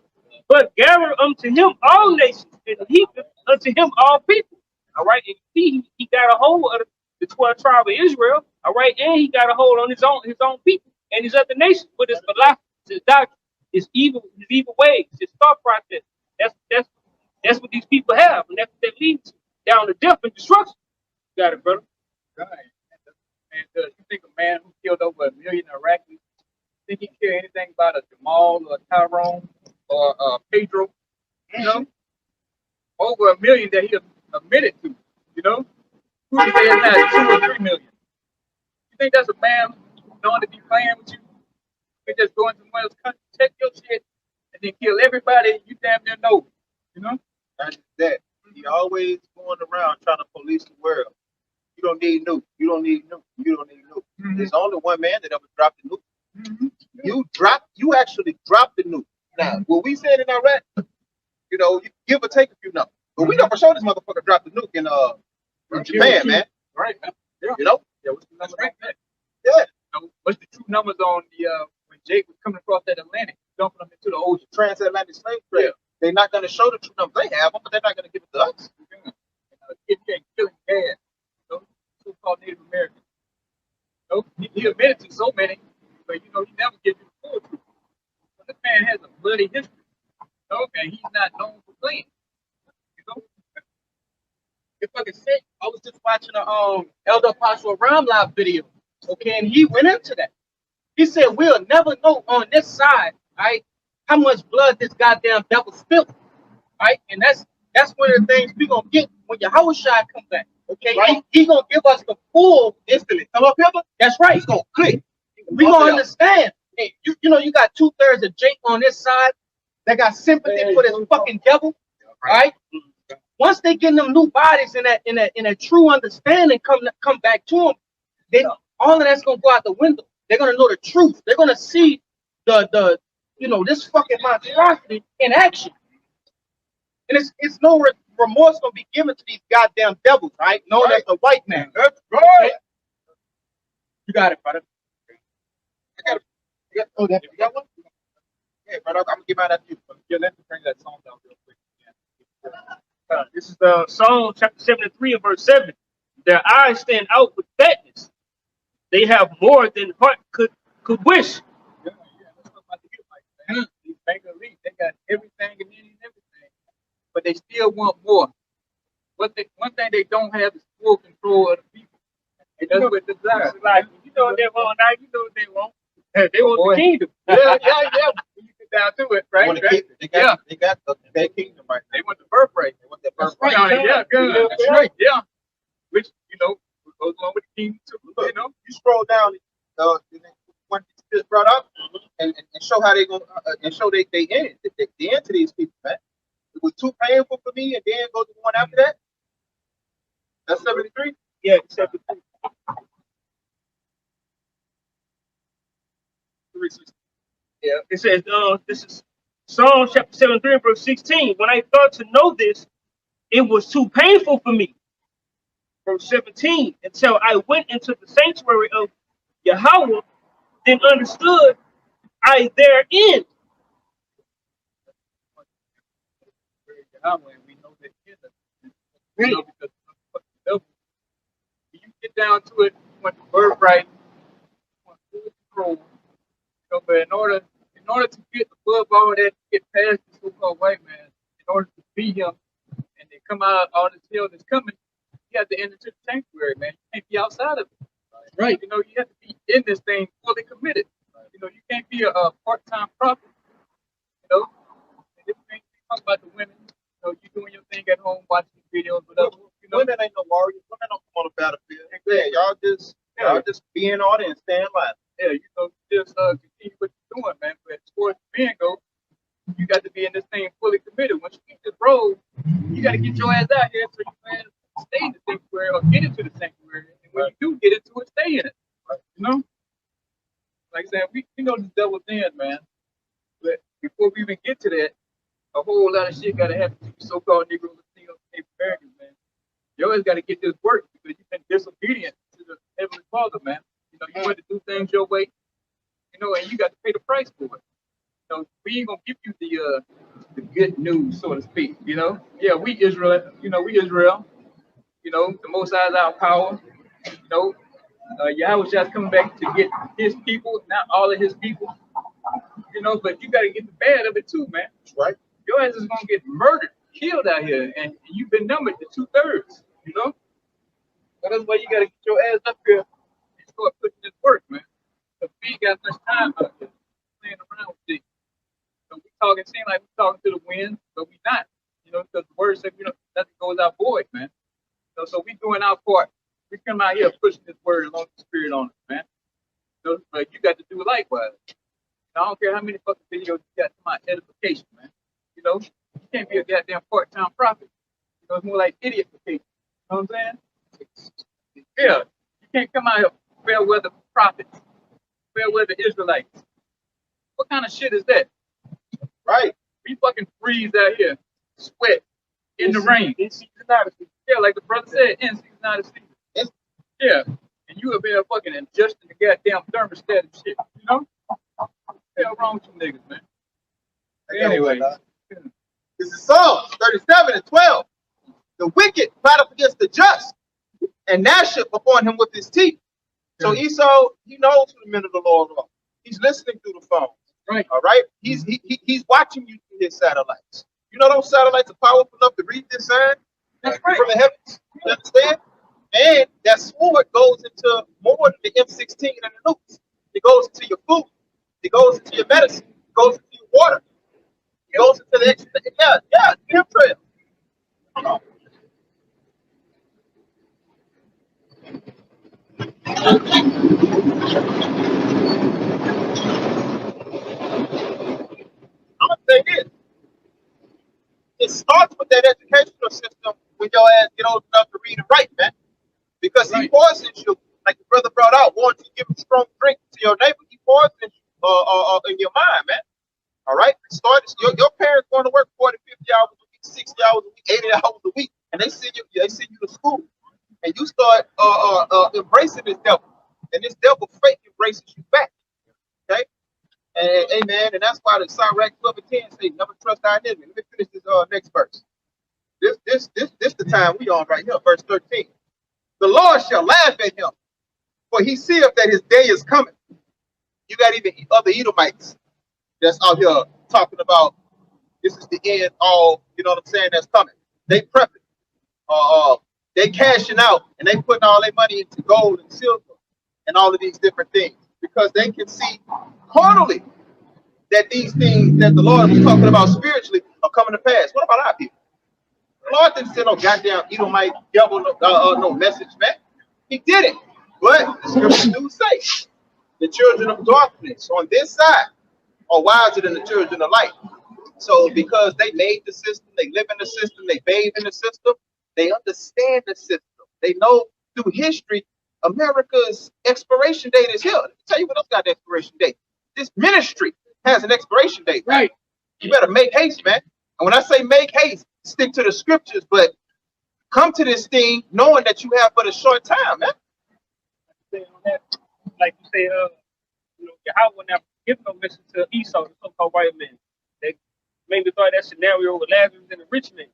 but gather unto him all nations, and heap unto him all people. All right, and he got a hold of the 12 tribe of Israel. All right, and he got a hold on his own people and his other nations with his philosophy, his doctrine, his evil ways, his thought process. That's what these people have, and that's what that leads to down to death and destruction. You got it, brother. Right. And you think a man who killed over 1 million Iraqis, think he care anything about a Jamal or a Tyrone or Pedro? You know, over 1 million that he admitted to. You know, who he says now 2 or 3 million. You think that's a man who's known to be playing with you? You just go into someone else's country, take your shit, and then kill everybody you damn near know. You know? That's that. He always going around trying to police the world. You don't need nuke. You don't need nuke. You don't need nuke. Mm-hmm. There's only one man that ever dropped the nuke. Mm-hmm. You actually dropped the nuke. Now, what we said in Iraq, you know, you give or take a few numbers. But we know for sure this motherfucker dropped the nuke in Japan, man. Right, man. Yeah. You know? Yeah, what's the numbers on that? Yeah. You know, what's the true numbers on the when Jake was coming across that Atlantic, dumping them into the ocean? Transatlantic slave trade. Yeah. They're not going to show the true numbers. They have them, but they're not going to give it to us. Kid can't killing gas. You know, so-called Native Americans. You know, he admitted to so many, but you know, he never gives you the full truth. But this man has a bloody history. You know, and he's not known for playing. You know? If I could say, I was just watching a Elder Apostle Ram Live video, okay, and he went into that. He said, we'll never know on this side, right, how much blood this goddamn devil spilled, right? And that's one of the things we're gonna get when Yahushua comes back, okay? Right? He gonna give us the full instantly. Come up here, that's right. He's gonna click. We gonna understand. Hey, you know, you got 2/3 of Jake on this side that got sympathy for this fucking devil, right? Once they get them new bodies in that true understanding come back to them, then all of that's gonna go out the window. They're gonna know the truth. They're gonna see the you know, this fucking monstrosity in action. And it's no remorse gonna be given to these goddamn devils, right? Known as the white man. That's right. You got it, brother. Oh, you got one? Yeah, brother, I'm gonna give out that to you. Yeah, let's bring that song down real quick. This is Psalm chapter 73 and verse 7. Their eyes stand out with fatness. They have more than heart could wish. Yeah, that's what I'm about to get like, man. These bank elite, they got everything and everything, but they still want more. One thing they don't have is full control of the people. And that's what the desire. Like, you know what they want now, you know what they want. They want the kingdom. Yeah. When you get down to it, right? They got their kingdom right now. They want the birthright. They want that birthright. Yeah, good. That's right. Yeah. Which, you know, goes along with the kingdom too. Look, you know, you scroll down, one just brought up, and show how they go and show they end. The end to these people, man. It was too painful for me, and then go to the one after that. That's 73. Yeah, 73. Yeah, it says, this is Psalm chapter 73 and verse 16. When I thought to know this, it was too painful for me. Verse 17, until I went into the sanctuary of Yahweh, then understood I therein. We know that because when you get down to it, you want the birthright, you want full control. You know, but in order to get above all that, get past the so-called white man, in order to be him, and they come out all this hell that's coming, you have to enter the sanctuary, man. You can't be outside of it. Right. You know, you have to be in this thing fully committed. You know, you can't be a part-time prophet. You know, and this thing we talk about the women. You know, you doing your thing at home, watching videos, whatever. You know, Women ain't no warriors. Women don't come on the battlefield. Yeah, y'all just be in order and stay in line. yeah, you know, just continue what you're doing, man. But as far as the men go, you got to be in this thing fully committed. Once you get this role, you got to get your ass out here so you can stay in the sanctuary or get into the sanctuary. And when you do get into it, stay in it. You know? Like I said, we know the devil's in, man. But before we even get to that, a whole lot of shit got to happen to you so-called Negro Latino Native Americans, man. You always got to get this work because you've been disobedient to the Heavenly Father, man. You know, you want to do things your way, you know, and you got to pay the price for it. So we ain't gonna give you the good news, so to speak. You know, yeah, we Israel. You know, we Israel. You know, the Most High is our power. You know, Yahweh just coming back to get his people, not all of his people. You know, but you got to get the bad of it too, man. That's right. Your ass is gonna get murdered, killed out here, and you've been numbered to 2/3. You know, so that's why you got to get your ass up here and start putting this work, man. Because we ain't got much time out here playing around with things. So we talking, seem like we talking to the wind, but we not. You know, because the word said, you know, nothing goes out void, man. So we doing our part. We come out here pushing this word along the spirit on us, man. So, but you got to do likewise. I don't care how many fucking videos you got to my edification, man. You know, you can't be a goddamn part-time prophet. You know, it's more like idiotification. You know what I'm saying? Yeah. You can't come out here fair weather prophets, fair weather Israelites. What kind of shit is that? Right. We fucking freeze out here, sweat in the rain. In season, out of season. Yeah, like the brother said, in season, out of season. Yes. Yeah. And you have been fucking adjusting the goddamn thermostat and shit, you know? What the hell wrong with you niggas, man? Anyway. This is Psalms 37:12. The wicked plot up against the just, and gnasheth upon him with his teeth. So Esau, he knows who the men of the Lord are. He's listening through the phone. Right. All right. He's watching you through his satellites. You know those satellites are powerful enough to read this sign That's right. from the heavens. You understand? And that sword goes into more than the M16 and the nukes. It goes into your food. It goes into your medicine. It goes into your water. It goes into the chemtrail. Come on. I'm gonna say this. It starts with that educational system when your ass get old enough to read and write, man. Because he poisons you, like the brother brought out, wanting to give a strong drink to your neighbor. He poisons you in your mind, man. All right? Your parents going to work 40, 50 hours a week, 60 hours a week, 80 hours a week, and they send you to school. And you start embracing this devil. And this devil fake embraces you back. Okay? And amen. And that's why the Sirach 12:10 says, never trust thy enemy. Let me finish this next verse. This the time we on right here, verse 13. The Lord shall laugh at him, for he seeth that his day is coming. You got even other Edomites that's out here talking about this is the end, all, you know what I'm saying, that's coming. They prepping. They cashing out, and they putting all their money into gold and silver and all of these different things because they can see carnally that these things that the Lord was talking about spiritually are coming to pass. What about our people? The Lord didn't send no goddamn Edomite devil no message, man. He did it. But the scriptures do say the children of darkness on this side are wiser than the children of light. So because they made the system, they live in the system, they bathe in the system, they understand the system. They know through history, America's expiration date is here. Let me tell you what else got an expiration date. This ministry has an expiration date. Right. You better make haste, man. And when I say make haste, stick to the scriptures, but come to this thing knowing that you have but a short time, man. Like you say, you know, Yahweh never give no message to Esau, the so-called white man. They maybe thought that scenario with Lazarus and the rich man.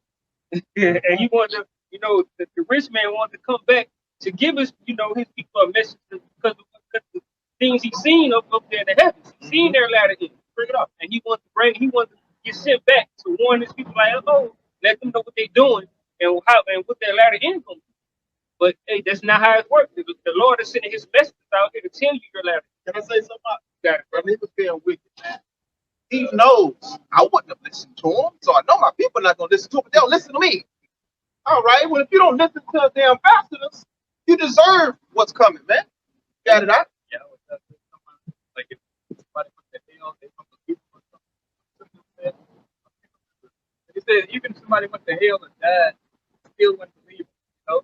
And he wanted to, you know, the rich man wanted to come back to give us, you know, his people a message because of the things he's seen up there in the heavens. He's seen their latter end. Bring it up. And he wanted to get sent back to warn his people like, oh, let them know what they're doing and how and what their latter end gonna be. But hey, that's not how it works. The Lord is sending his messages out here to tell you your latter end. Can I say something about that? He was being wicked, man. He knows I wouldn't have listened to him, so I know my people are not gonna listen to him, but they'll listen to me. All right, well, if you don't listen to the ambassadors, you deserve what's coming, man. Got it out? Yeah, like if somebody put their hell, they come to people or something. He said even if somebody went to hell and died, still wouldn't believe it, you know?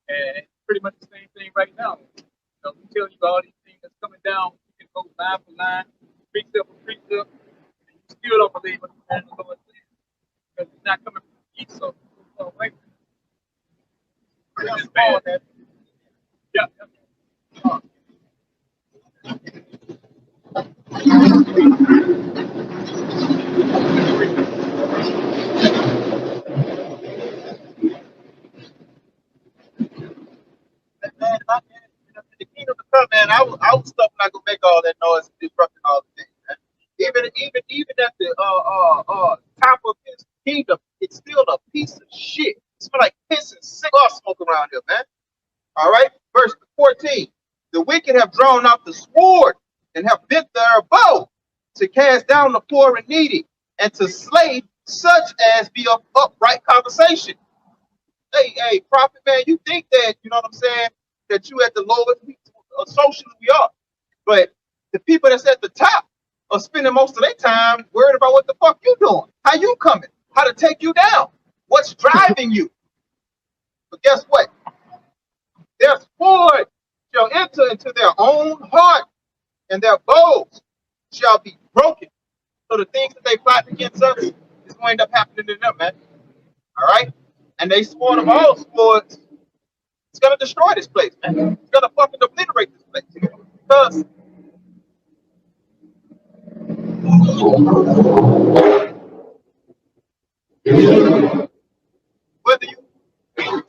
And it's pretty much the same thing right now. You know, we tell you all these things that's coming down, you can go line for line, precept for precept, and you still don't believe what the Lord says. Because it's not coming from the east, so it's far away. It's bad. Yeah. No, man, I was stuff not gonna make all that noise and disrupting all the things, man. Even at the top of his kingdom, it's still a piece of shit. It smell like piss and cigar smoke around here, man. All right, verse 14. The wicked have drawn out the sword and have bent their bow to cast down the poor and needy and to slay such as be of upright conversation. Hey, prophet man, you think that, you know what I'm saying, that you at the lowest socially we are. But the people that's at the top are spending most of their time worried about what the fuck you doing, how you coming, how to take you down, what's driving you. But guess what? Their sword shall enter into their own heart, and their bows shall be broken. So the things that they plot against us is going to end up happening to them, man. All right? And they sword of all swords. It's going to destroy this place, man. It's going to fucking obliterate this place. Because whether you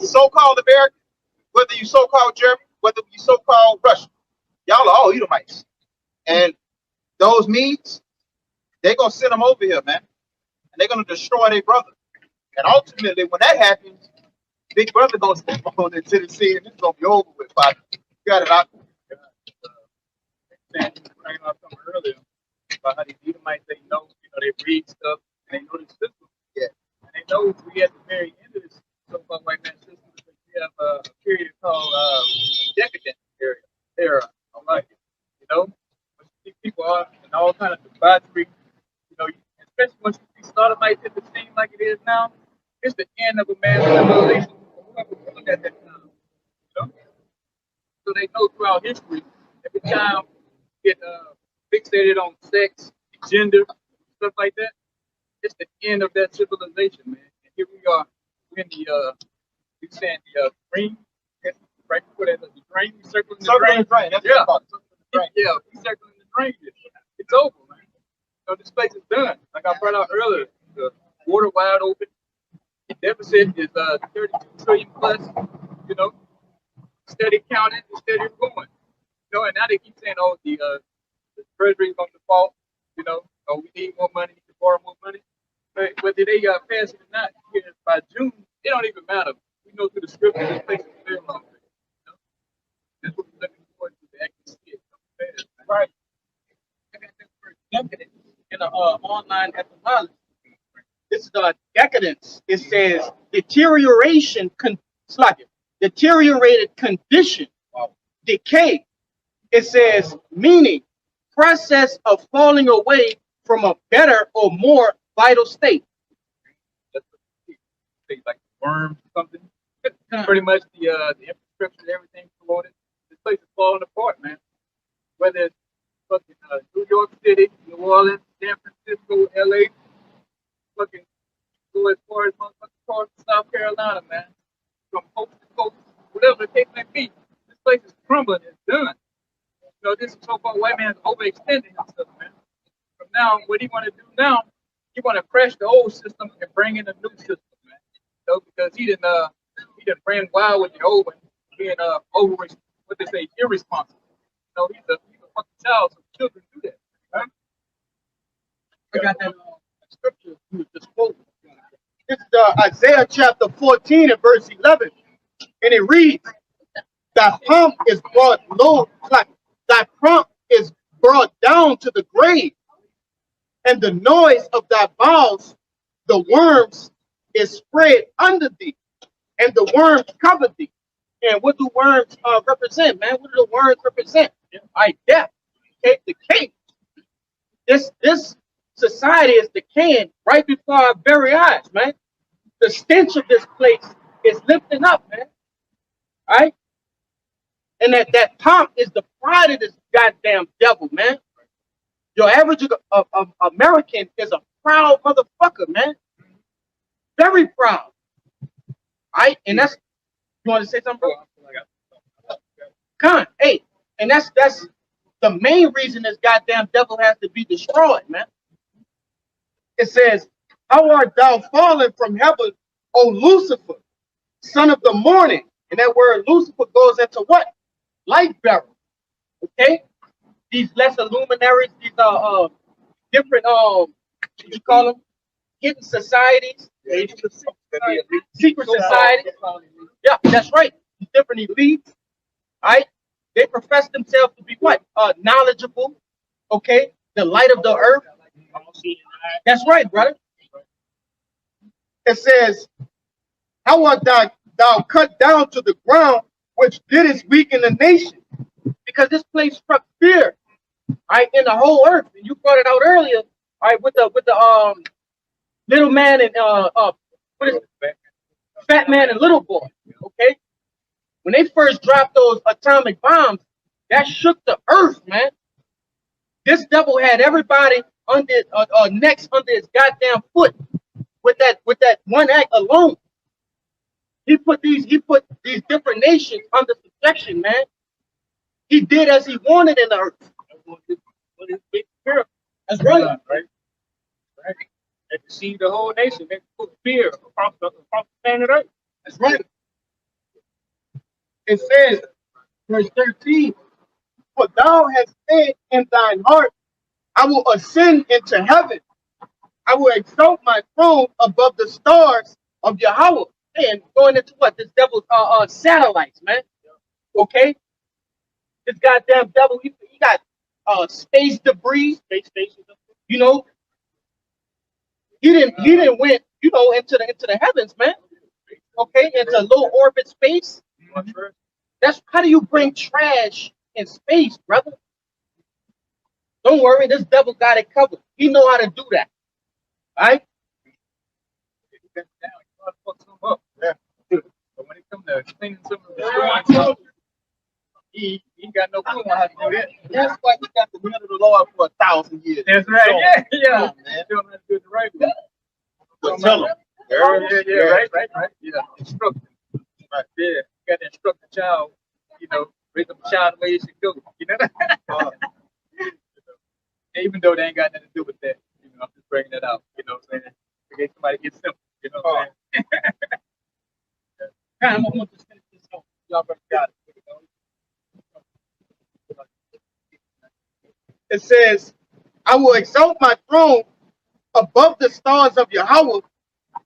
so-called American, whether you so-called German, whether you so-called Russian, y'all are all Edomites. And those Medes, they're going to send them over here, man. And they're going to destroy their brother. And ultimately, when that happens, Big Brother going to step on into the scene, and it's going to be over with, Father. You got it out. Bringing up something earlier about how these Edomites, they know, they read stuff and they know the system. Yeah. And they know we at the very end of this so-called white man system because we have a period called a decadent era. I like it. These people are in all kind of debauchery. Especially once you see sodomites at the scene like it is now, it's the end of a man's civilization. Look at that time. So they know throughout history, every time you get fixated on sex, gender, stuff like that, it's the end of that civilization, man. And here we are in the we saying the dream, right before that, the dream, we circling the dream. That's Yeah, what I'm yeah, we circling the dream. It's over, man. So this place is done. Like I brought out earlier, the water wide open. The deficit is 32 trillion plus. Steady counting, steady going. And now they keep saying, oh, the treasury is going to default. Oh, we need more money, need to borrow more money. But whether they pass it or not, by June, it don't even matter. We know through the scriptures, this place is very long. That's what we're looking forward to actually see it. Right. I got that word decadence in the online etymology. This is the decadence. It says deterioration, deteriorated condition, decay. It says meaning, process of falling away from a better or more vital state. Like worms or something. Pretty much the infrastructure, everything promoted. This place is falling apart, man. Whether it's fucking New York City, New Orleans, San Francisco, LA, fucking go as far as motherfucking South Carolina, man. From coast to coast, whatever the case may be, this place is crumbling. It's done. This so-called white man's overextending himself, man. From now, what he want to do now, he want to crash the old system and bring in a new system, man. Because he didn't ran wild with the old one, being what they say, irresponsible. He's a fucking child, so children do that. Right? I got that scripture you was just quoting. This is Isaiah chapter 14 and verse 11. And it reads, thy pomp is brought low, thy pomp is brought down to the grave, and the noise of thy bowels, the worms is spread under thee, and the worms cover thee. And what do worms represent, man? What do the worms represent? Death, decay. This society is decaying right before our very eyes, man. The stench of this place is lifting up, man. All right? And that pomp is the pride of this goddamn devil, man. Your average American is a proud motherfucker, man. Very proud. All right? And that's, you want to say something, bro? Come on, hey. And that's the main reason this goddamn devil has to be destroyed, man. It says, how art thou fallen from heaven, O Lucifer, son of the morning? And that word Lucifer goes into what? Light bearer. Okay, these lesser luminaries, these different what you call them, hidden societies, secret societies. Yeah, that's right. These different elites, right? They profess themselves to be what? Knowledgeable. Okay, the light of the earth. That's right, brother. It says, how art thou cut down to the ground, which didst weaken the nation? Because this place struck fear, right, in the whole earth. And you brought it out earlier, right, with the little man and what is it? Fat man and little boy. Okay, when they first dropped those atomic bombs, that shook the earth, man. This devil had everybody under necks under his goddamn foot with that one act alone. He put these different nations under subjection, man. He did as he wanted in the earth. That's right. Right. They deceived the whole nation. They put fear across the planet Earth. That's right. It says, verse 13, for thou hast said in thine heart, I will ascend into heaven. I will exalt my throne above the stars of Yahweh. And going into what? This devil's satellites, man. Okay? This goddamn devil, he got space debris, space stations. You know, he didn't went, you know, into the heavens, man. Okay, into low orbit space. That's how do you bring trash in space, brother? Don't worry, this devil got it covered. He know how to do that. All right? Yeah. But when it comes to cleaning some of the stuff, he got no clue on how to do that. That's why we got the word of the Lord for 1,000 years. That's right. Yeah. Man. Tell him how to do it the right way. But tell them. Yeah. Right. Yeah. Instruct. Right. Yeah. You got to instruct the child, you know, raise up the child the way you should go. You know that? Even though they ain't got nothing to do with that. You know, I'm just bringing that out. You know what I'm saying? In case somebody gets simple. You know what I'm saying? I'm gonna just finish this off. Y'all already got it. It says, I will exalt my throne above the stars of Yahweh.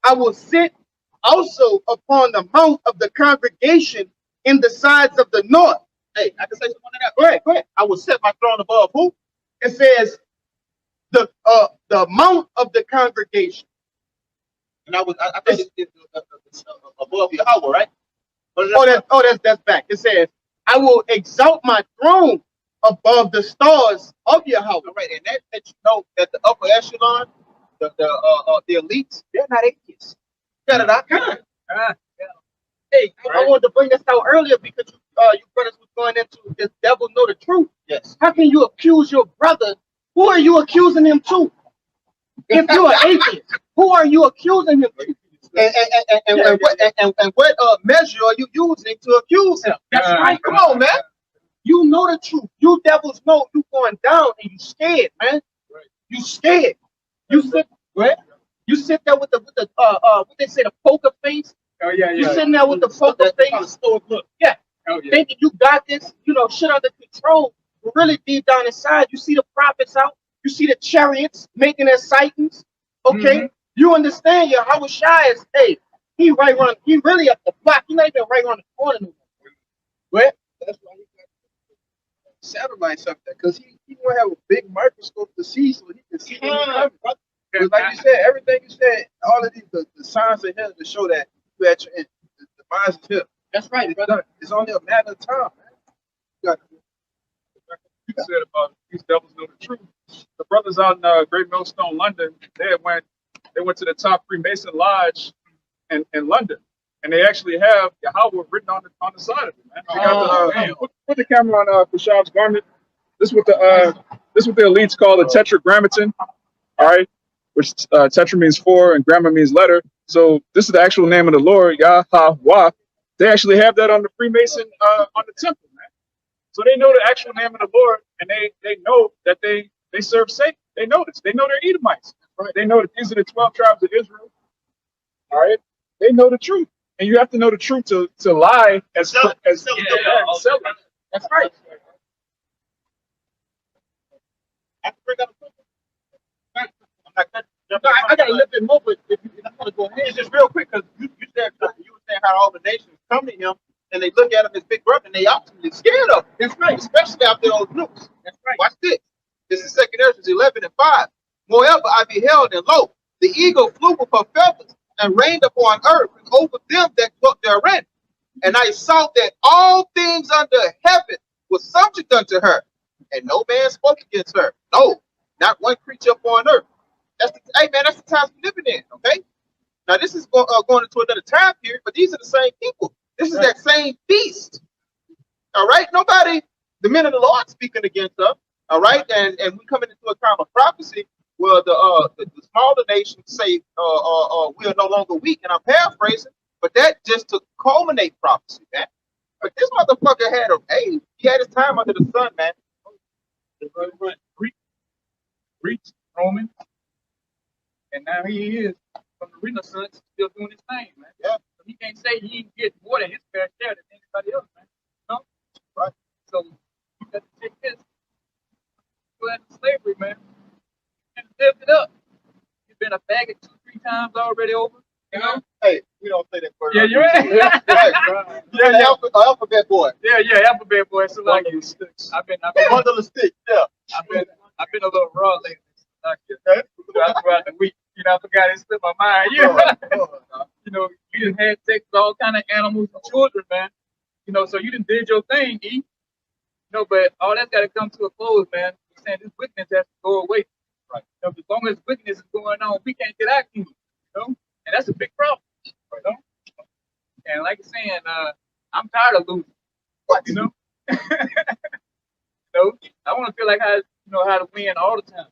I will sit also upon the mount of the congregation in the sides of the north. Hey, I can say something on that. Go ahead. I will set my throne above who? It says, the mount of the congregation. And I thought it's above Yahweh, right? That's back. It says, I will exalt my throne above the stars of Yahweh. All right, and that lets you know that the upper echelon, the elites, they're not atheists. They're not kind. Hey, I wanted to bring this out earlier because you brothers was going into this devil know the truth. Yes. How can you accuse your brother? Who are you accusing him to? If you're an atheist, who are you accusing him to? And what measure are you using to accuse him? That's right. Come on, man. You know the truth. You devils know you going down and you scared, man. Right. You scared. You sit right? You sit there with the what they say, the poker face. Oh yeah. You sitting there with the poker face. Look. Yeah. Oh yeah. Thinking you got this, you know, shit under control. But really deep down inside, you see the prophets out, you see the chariots making their sightings. Okay. You understand your Howard Shai is, hey, he really up the block. He not even right around the corner no more. Well, That's why he got satellites up there, because he want to have a big microscope to see, so he can see what's coming. But like you said, everything you said, all of these the signs are here to show that you at your end. The demise is here. That's right, It's brother. done. It's only a matter of time, man. You got You said about these devils know the truth. The brothers out in Great Millstone, London, they went to the top Freemason lodge in London, and they actually have Yahweh written on the side of it, man. They got put the camera on Fashav's garment. This is what the elites call the tetragrammaton. All right, which tetra means four and gramma means letter. So this is the actual name of the Lord, Yahweh. They actually have that on the Freemason on the temple, man. So they know the actual name of the Lord, and they know that they serve Satan. They know this. They know they're Edomites. Right? They know that these are the 12 tribes of Israel. All right. They know the truth, and you have to know the truth to lie as sell it. That's right. I can bring up a I'm not cutting. No, I got a little bit more, but if you want to go ahead. It's just real quick because you said you were saying how all the nations come to him and they look at him as big brother and they ultimately scared of him. That's right. Especially after those nukes. That's right. Watch this. This is 2 Ezra 11:5. Moreover, I beheld, and lo, the eagle flew with her feathers and reigned upon earth and over them that dwelt therein. And I saw that all things under heaven were subject unto her, and no man spoke against her. No, not one creature upon earth. Hey man, that's the times we're living in. Okay. Now this is going into another time period, but these are the same people. This is that same beast. All right. Nobody, the men of the Lord speaking against us. All right. And we coming into a time of prophecy where the smaller nations say we are no longer weak. And I'm paraphrasing, but that just to culminate prophecy, man. But this motherfucker had he had his time under the sun, man. Greeks, Romans, and now he is from the Renaissance still doing his thing, man. Yeah. So he can't say he can get more than his fair share than anybody else, man. You know? Right. So you got to take this. Go ahead to slavery, man. And live it up. You've been a faggot 2-3 times already over, you know? Hey, we don't say that word. Yeah, you're right. You're an alphabet boy. Yeah, alphabet boy. So like you, I've been Bundle of sticks. Yeah. I've been a little raw lately. Like throughout the week, you know, I forgot it slipped my mind. You know, you done had sex with all kind of animals and children, man. You know, so you done did your thing, E. You know, but all that's got to come to a close, man. You're saying this wickedness has to go away. Right. You know, as long as wickedness is going on, we can't get our kingdom. You know, and that's a big problem. You know, and like you're saying, I'm tired of losing. What? You know, you know, I want to feel like how to win all the time.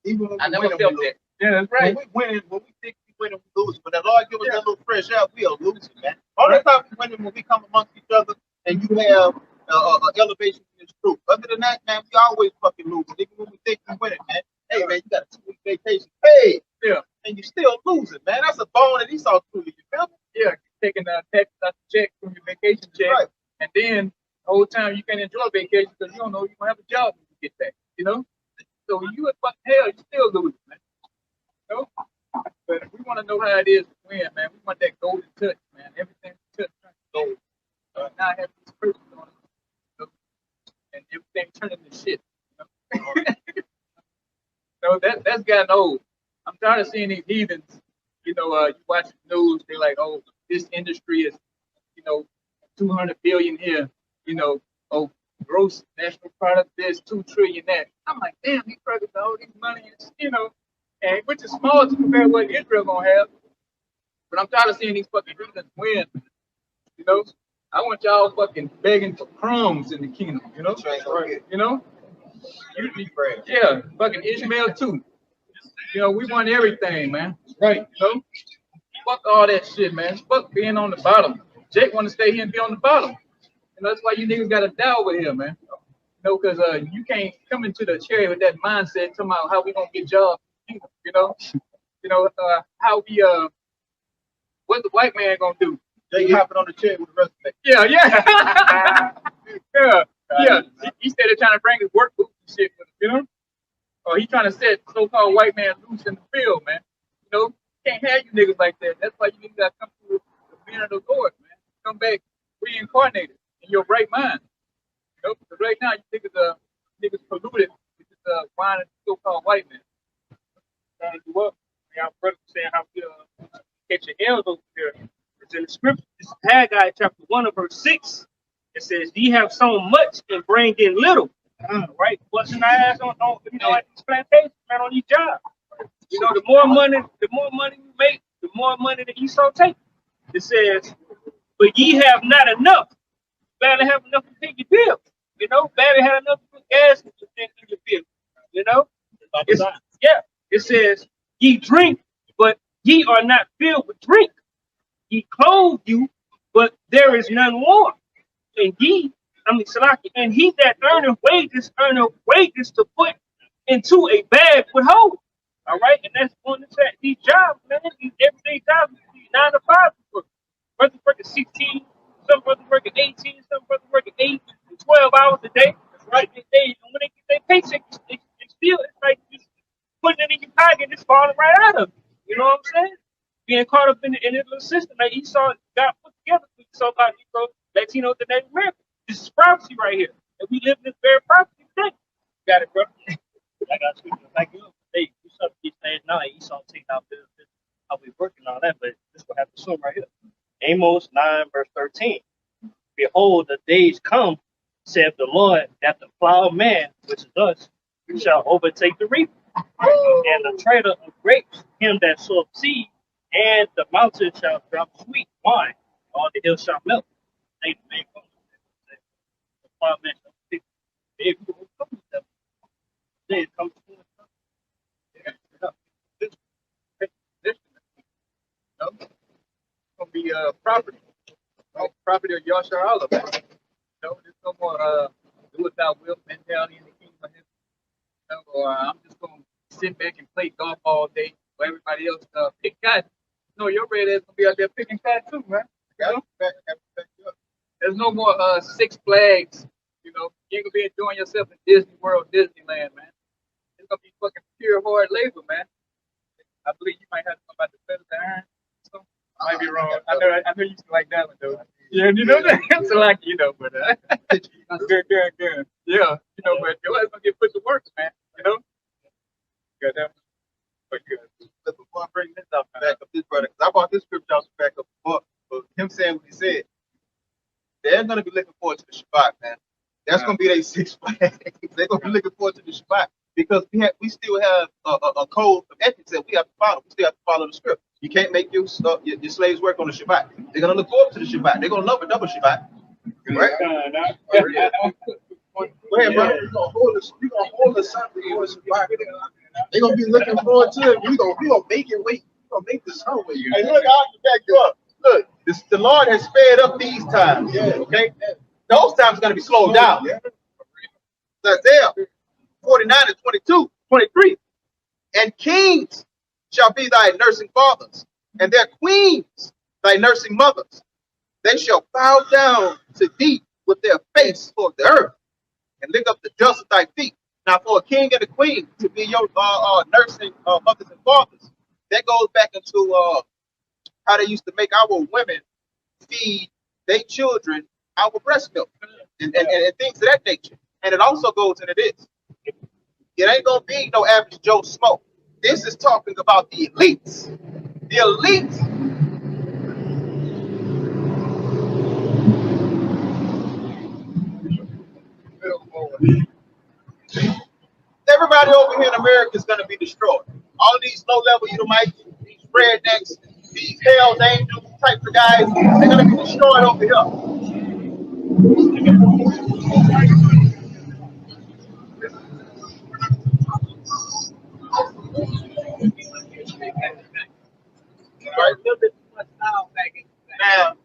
Even when I we never win, felt we that. Yeah, that's right. when we think we win and we lose, but the Lord give us that little fresh air, we are losing, man. All the time we win when we come amongst each other and you have elevation in this truth. Other than that, man, we always fucking losing. Even when we think we win it, man. Hey, man, you got a 2-week vacation. Hey, Yeah. And you still losing, man. That's a bone that Esau threw you. You feel me? Yeah, taking taxes out the check from your vacation check, Right. and then the whole time you can't enjoy vacation because you don't know you're gonna have a job when you get back. You know, so when you in fucking hell, you still losing, man. You know, but we want to know how it is to win, man. We want that golden touch, man. Everything we touch turns to gold. Now I have this person on it, you know, and everything turning to shit. You know, so that's gotten old. I'm tired of seeing these heathens. You know, you watch the news, they're like, oh, this industry is, 200 billion here, oh, gross national product this, 2 trillion that. I'm like, damn, these brothers got all these money, and which is small to compare to what Israel gonna have. But I'm tired of seeing these fucking heathens win. You know, I want y'all fucking begging for crumbs in the kingdom. You know, you know, yeah, fucking Ishmael too. You know, we want everything, man. Right. You know? Fuck all that shit, man. Fuck being on the bottom. Jake want to stay here and be on the bottom. And that's why you niggas got to die over here, man. You know, because you can't come into the chair with that mindset talking about how we going to get jobs. You know? How we, what the white man going to do? Jake hopping on the chair with the rest of it. Yeah. Yeah. He said they're trying to bring his work boots and shit with him, you know? Or he trying to set so-called white man loose in the field, man. You know, can't have you niggas like that. That's why you niggas gotta come to the fear of the Lord, man. Come back reincarnated in your right mind. You know, because right now you niggas polluted with this wine and so-called white man. Trying to do up. Y'all brothers saying how we catch your L's over here. It's in the scripture. This is Haggai chapter 1 and verse 6. It says, "Ye have sown much and bring in little." Right, busting our ass on at these plantations, man, on these jobs. You know, the more money we make, the more money the Esau take. It says, "But ye have not enough. Barely have enough to pay your bill. You know, barely have enough to put gas in your bill. You know, It says, ye drink, but ye are not filled with drink. Ye clothe you, but there is none warm. And Salaki, and he that earneth wages to put into a bag with holes." All right, and that's on these jobs, man. These everyday jobs, 9 to 5 work. Brothers working 16, some brothers working 18, some brothers working 8 and 12 hours a day. Right, and when they get their paycheck, they still falling right out of it. You know what I'm saying? Being caught up in the little system that Esau got put together for so-called Negro, Latinos, and Native Americans. This is prophecy right here. And we live in this very prophecy today. Got it, bro. I got you. Like you, hey, you saw these things now. Esau taking out this, how we working on that, but this will have to assume right here. Amos 9 verse 13. Behold, the days come, saith the Lord, that the plowed man, which is us, shall overtake the reaper, and the trader of grapes, him that soweth seed, and the mountain shall drop sweet wine, all the hills shall melt. They may come. The plowed man shall overtake the reaper. If you will come to them, they come to them. Gonna be property. Property of Yashar Allah. There's no more do it thou wilt mentality in the kingdom of heaven. Or I'm just gonna sit back and play golf all day while everybody else pick cotton. No, your red ass gonna be out there picking cotton too, man. There's no more Six Flags. You know, you ain't gonna be enjoying yourself in Disney World, Disneyland, man. It's gonna be fucking pure hard labor, man. I believe you might have to come out the feathers of iron. So, I might be wrong. I know you used to like that one though. Yeah, you know that. So like, but good. Yeah, but your ass gonna get put to work, man. Good. But good. But before I bring this up, back up this brother, because I brought this scripture out to back up the book, but him saying what he said, they're gonna be looking forward to the Shabbat, man. That's gonna be their Six Flags. They're gonna be looking forward to the Shabbat because we still have a code of ethics that we have to follow. We still have to follow the script. You can't make your slaves work on the Shabbat. They're gonna look forward to the Shabbat. They're gonna love a double Shabbat, right? Go ahead, bro. You're gonna hold the Sunday for Shabbat. They're gonna be looking forward to it. We gonna make it wait. We're gonna make the sun wait. Hey, look, I'll back you up. Look, the Lord has sped up these times. Yeah. Okay? Those times are gonna be slowed down. Yeah. Isaiah 49 and 22, 23. And kings shall be thy nursing fathers, and their queens thy nursing mothers. They shall bow down to thee with their face toward the earth, and lick up the dust of thy feet. Now, for a king and a queen to be your nursing mothers and fathers, that goes back into how they used to make our women feed their children our breast milk and things of that nature. And it also goes into this. It ain't gonna be no average Joe Smoke. This is talking about the elites. The elites. Everybody over here in America is gonna be destroyed. All of these low-level Edomites, these rednecks, these Hell's Angels types of guys, they're gonna be destroyed over here. Right. Now,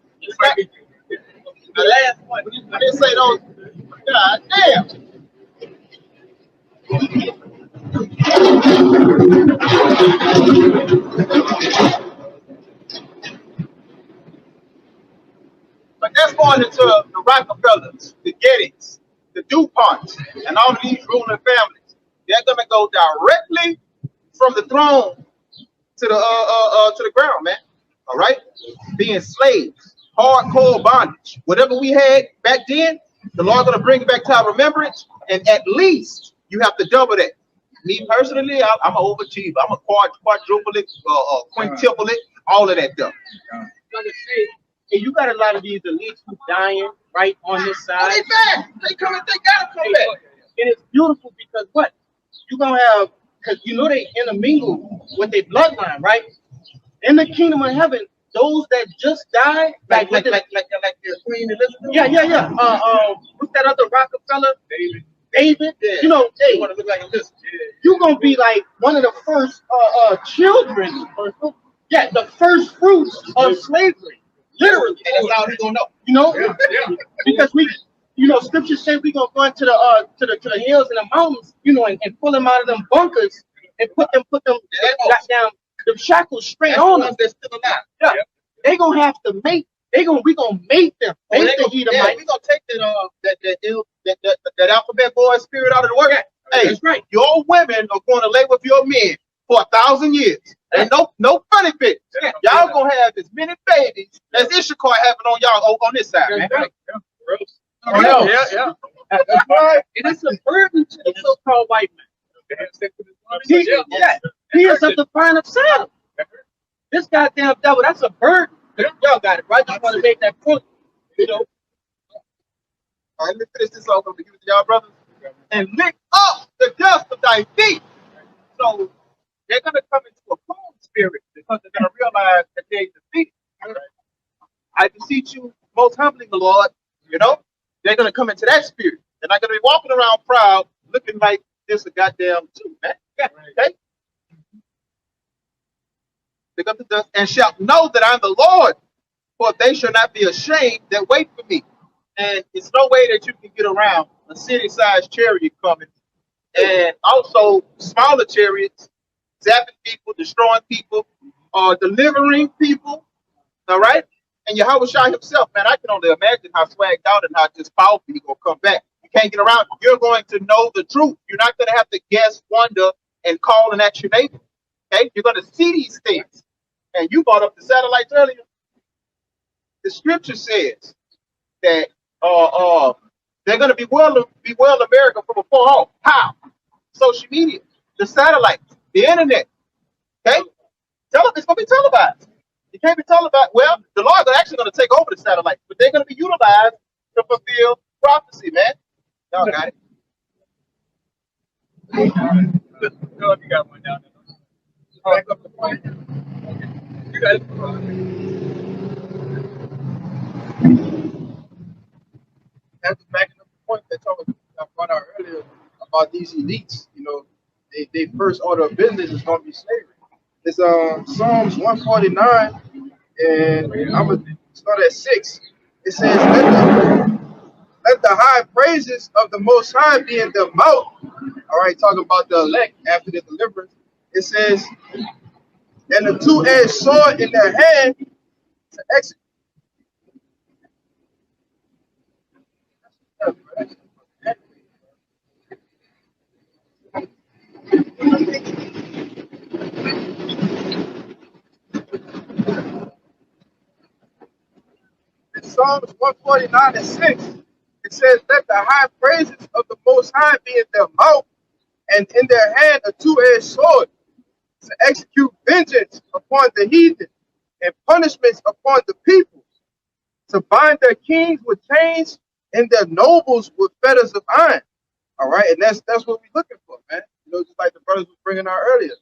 the last one, I didn't say those. God damn. But that's going into the Rockefellers, the Gettys, the DuPonts, and all of these ruling families. They're gonna go directly from the throne to the ground, man. All right, being slaves, hardcore bondage, whatever we had back then, the Lord gonna bring it back to our remembrance, and at least you have to double that. Me personally, I'm an overachieve. I'm a quadruple it, quintuple it, all of that stuff. And you got a lot of these elites who dying right on this side. Oh, they back. They coming. They gotta come back. And it's beautiful because what? You're gonna have, because they intermingle with their bloodline, right? In the kingdom of heaven, those that just died, like your Queen Elizabeth. Yeah. What's that other Rockefeller? David. Yeah. Hey, want to look like this. You're gonna be like one of the first children. Yeah, the first fruits of slavery. Literally. And that's how he's gonna know. Because scriptures say we're gonna go into the hills and the mountains, and pull them out of them bunkers and put them down the shackles straight on them. They're still alive. Yeah. They're gonna have to mate. We gonna mate them. We're gonna take that alphabet boy spirit out of the work. Hey, that's right. Your women are going to lay with your men. for 1,000 years. Ain't no funny bit. Y'all gonna have as many babies as Issachar having on y'all on this side, man. Yeah. That's right. And it's a burden to the so-called white man. He is of the prime of Sodom. This goddamn devil, that's a burden. Y'all got it, right? I want to make that point. You know. All right, let me finish this off. I'm gonna give it to y'all, brothers. And lick up the dust of thy feet. So they're gonna come into a cold spirit because they're gonna realize that they're defeated. I beseech you most humbly, the Lord. You know, they're gonna come into that spirit. They're not gonna be walking around proud, looking like this a goddamn Jew, man. Okay? Lick up the dust and shall know that I'm the Lord, for they shall not be ashamed that wait for me. And it's no way that you can get around a city-sized chariot coming, and also smaller chariots, zapping people, destroying people, delivering people. All right, and Yahweh Shai himself, man, I can only imagine how swagged out and how just powerful he's gonna come back. You can't get around it. You're going to know the truth. You're not going to have to guess, wonder, and call and at your neighbor. Okay, you're going to see these things. And you brought up the satellites earlier. The scripture says that they're going to be well America from afar off. How? Social media, the satellites, the internet. Okay? It's going to be televised. It can't be televised. Well, the Lord is actually going to take over the satellites, but they're going to be utilized to fulfill prophecy, man. Y'all got it. No, if you got one down there. Back up the point. You got it. That's backing up the point that I brought out earlier about these elites. You know, they first order of business is going to be slavery. It's Psalms 149, and I'm gonna start at 6. It says, "Let the high praises of the Most High be in their mouth." All right, talking about the elect after the deliverance. It says, "And a two-edged sword in their hand to execute." In Psalms 149 and 6, it says, "Let the high praises of the Most High be in their mouth, and in their hand a two-edged sword, to execute vengeance upon the heathen and punishments upon the people, to bind their kings with chains and their nobles with fetters of iron." All right, and that's what we're looking for, man. You know, just like the brothers was bringing out earlier.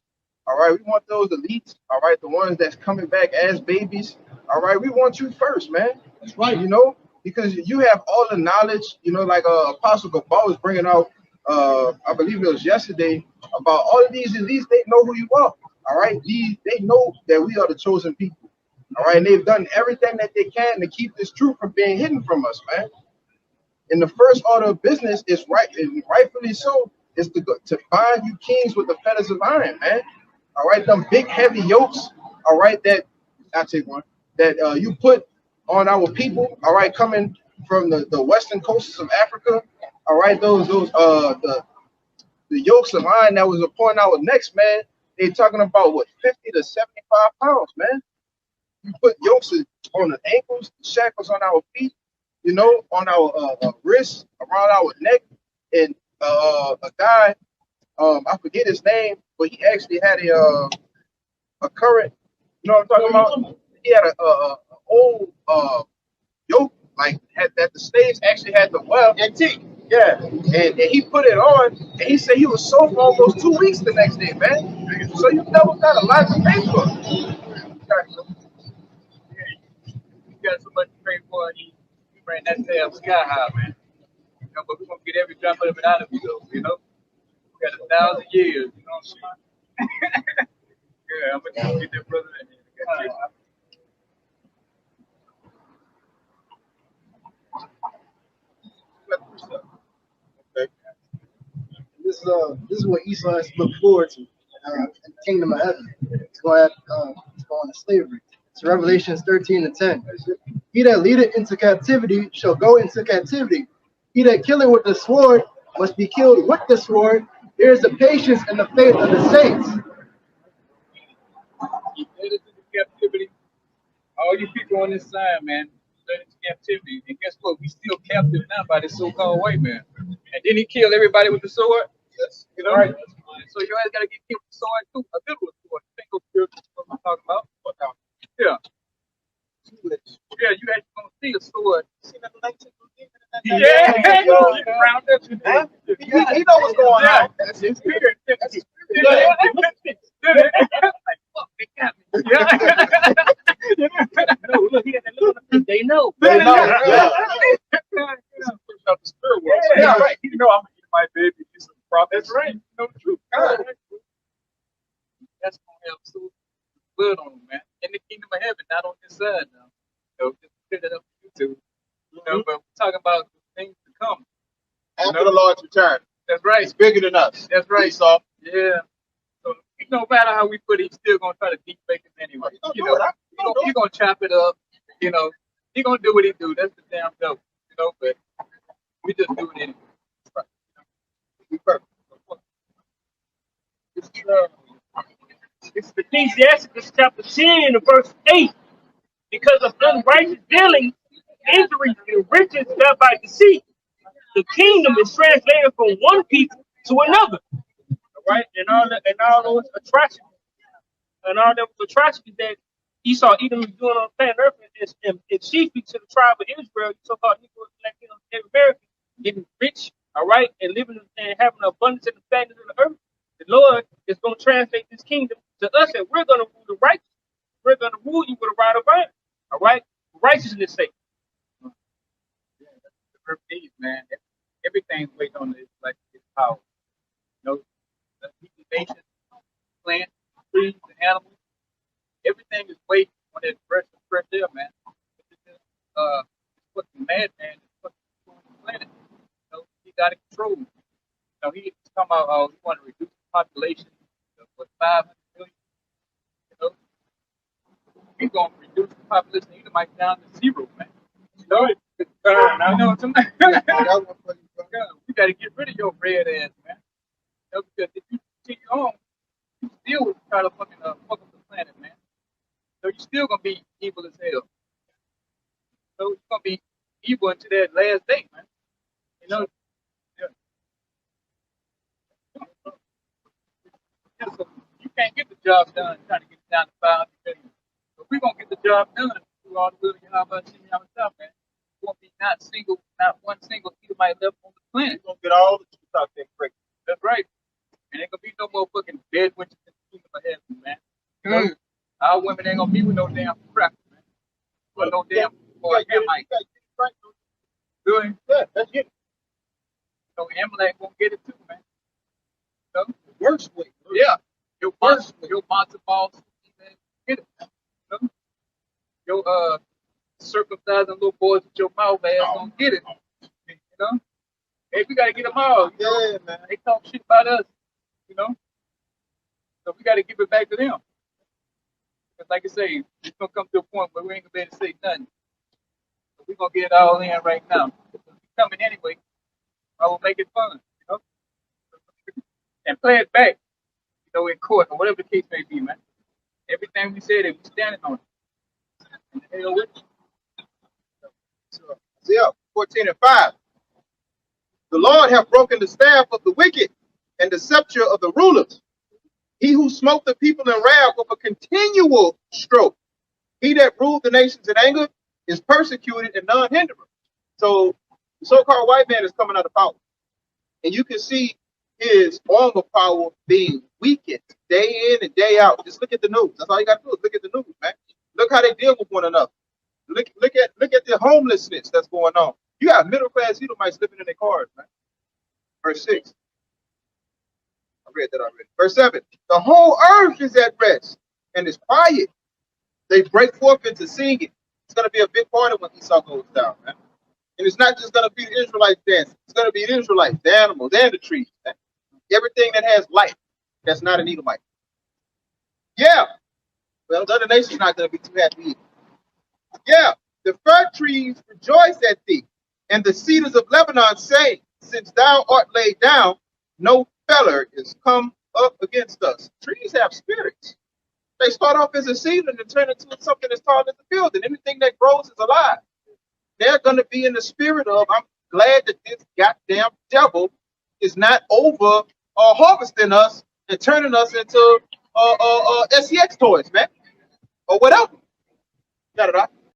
All right, we want those elites. All right, the ones that's coming back as babies. All right, we want you first, man. That's right. You know, because you have all the knowledge. You know, like Apostle Gabal was bringing out. I believe it was yesterday, about all of these elites. They know who you are. All right, they know that we are the chosen people. All right, and they've done everything that they can to keep this truth from being hidden from us, man. And the first order of business is right, and rightfully so, is to bind you kings with the fetters of iron, man. All right, them big heavy yokes. All right, that I take one that you put on our people. All right, coming from the western coasts of Africa. All right, the yokes of iron that was upon our necks, man. They talking about what 50 to 75 pounds, man. You put yokes on the ankles, shackles on our feet, you know, on our wrists, around our neck, and a guy, I forget his name, but he actually had a current, you know what I'm talking about? He had a old yoke, like that the slaves actually had to wear. Yeah, and he put it on, and he said he was sober almost 2 weeks the next day, man. So you never got a lot to pay for. You got so much to pray for, and he ran that damn sky high, man. You know, but we're gonna get every drop of it out of you, though, you know. We got 1,000 years, you know what I'm saying? Yeah, I'm gonna get that brother in here. Okay. This is what Esau has to look forward to in the kingdom of heaven. It's going to slavery. It's Revelations 13:10. He that leadeth into captivity shall go into captivity. He that killeth with the sword must be killed with the sword. There is the patience and the faith of the saints. He led us into captivity. All you people on this side, man, led into captivity. And guess what? We still captive now by this so-called white man. And then he killed everybody with the sword. Yes. You know? Right. So you guys gotta get killed with the sword too. A good one sword. Single sword. What I'm talking about. Yeah. Yeah, you actually gonna see a sword. Yeah, Yo, round up to huh? He know what's going on. That's his spirit. That's his spirit. Like, fuck, they got me. Yeah. No, look, he had that look on the face. They know. They know. Yeah. Push out the spirit world. So, Yeah. right. You know, I'm gonna eat my baby. He's a prophet. That's right. You know the truth. God. That's gonna have so blood on them, man. In the kingdom of heaven, not on this side now. You know, just put that up on YouTube. You know, but we're talking about things to come. After the Lord's return, That's right. it's bigger than us. That's right. Esau. Yeah. So no matter how we put it, he's still gonna try to deep fake him anyway. You know, he's gonna chop it up. You know, he gonna do what he do. That's the damn dope. You know, but we just do it anyway. Right. We perfect. It's true. It's Ecclesiastes chapter 10, verse 8. Because of unrighteous dealings, injuries, and riches got by deceit, the kingdom is translated from one people to another. All right, and all those atrocities, that Esau Edom was doing on planet Earth, and chiefly to the tribe of Israel, so-called Negroes, Latinos, Native Americans, getting rich, all right, and living and having an abundance and the fatness of the earth. The Lord is going to translate this kingdom to us, and we're going to rule the righteous. We're going to rule you with a rod of iron. All right, righteousness' sake. Yeah, that's the first days, man. Everything's waiting on this, like this power. You know, the nation, plants, trees, and animals. Everything is waiting on that fresh air, man. It's fucking madman. It's fucking destroying the planet. You know, he got it controlled. You know, he's talking about he want to reduce the population to 500 million. You know, he's going to reduce the population of Edomite down to 0, man. You know, I know what I'm saying. We got to get rid of your red ass, man. You know, because if you continue on, you still will try to fucking fuck up the planet, man. So you're still gonna be evil as hell. So you're gonna be evil until that last day, man. You know. Yeah. Yeah, so you can't get the job done trying to get it down to 500 million. But we're gonna get the job done through all the will you have us in our stuff, man. It won't be not one single Edomite left on the planet. We're gonna get all the truth out there quick. That's right. And ain't gonna be no more fucking dead witches in the kingdom of heaven, man. You know, our women ain't gonna be with no damn crap, man. With no damn boy Hamite. Doing Yeah, that's it. so Amalek won't get it too, man. So, Worst way. yeah. Your monster balls, man, get it. You know? Your circumcising little boys with your mouth ass gonna get it. You know? Hey, we gotta get them all. You know? Yeah, man. They talk shit about us, you know? So we gotta give it back to them. Because like I say, it's gonna come to a point where we ain't gonna be able to say nothing. So we're gonna get it all in right now. It's coming anyway. I will make it fun, you know? And play it back, you know, in court or whatever the case may be, man. Everything we said, we standing on it. And the hell with it. Isaiah 14:5. The Lord hath broken the staff of the wicked and the scepter of the rulers. He who smote the people in wrath with a continual stroke. He that ruled the nations in anger is persecuted and none hinder him. So the so-called white man is coming out of power. And you can see his arm of power being weakened day in and day out. Just look at the news. That's all you got to do is look at the news, man. Look how they deal with one another. Look at the homelessness that's going on. You have middle-class Edomites living in their cars, man. Verse 6. I read that already. Verse 7. The whole earth is at rest and is quiet. They break forth into singing. It's going to be a big party when Esau goes down, man. And it's not just going to be the Israelites dancing. It's going to be the Israelites, the animals, and the trees, man. Everything that has life that's not an Edomite. Yeah. Well, the other nation's not going to be too happy either. Yeah. The fir trees rejoice at thee, and the cedars of Lebanon say, since thou art laid down, no feller is come up against us. Trees have spirits. They start off as a seedling and turn into something that's tall as the building. Anything that grows is alive. They're going to be in the spirit of, I'm glad that this goddamn devil is not over harvesting us and turning us into SEX toys, man, or whatever. Got it, right?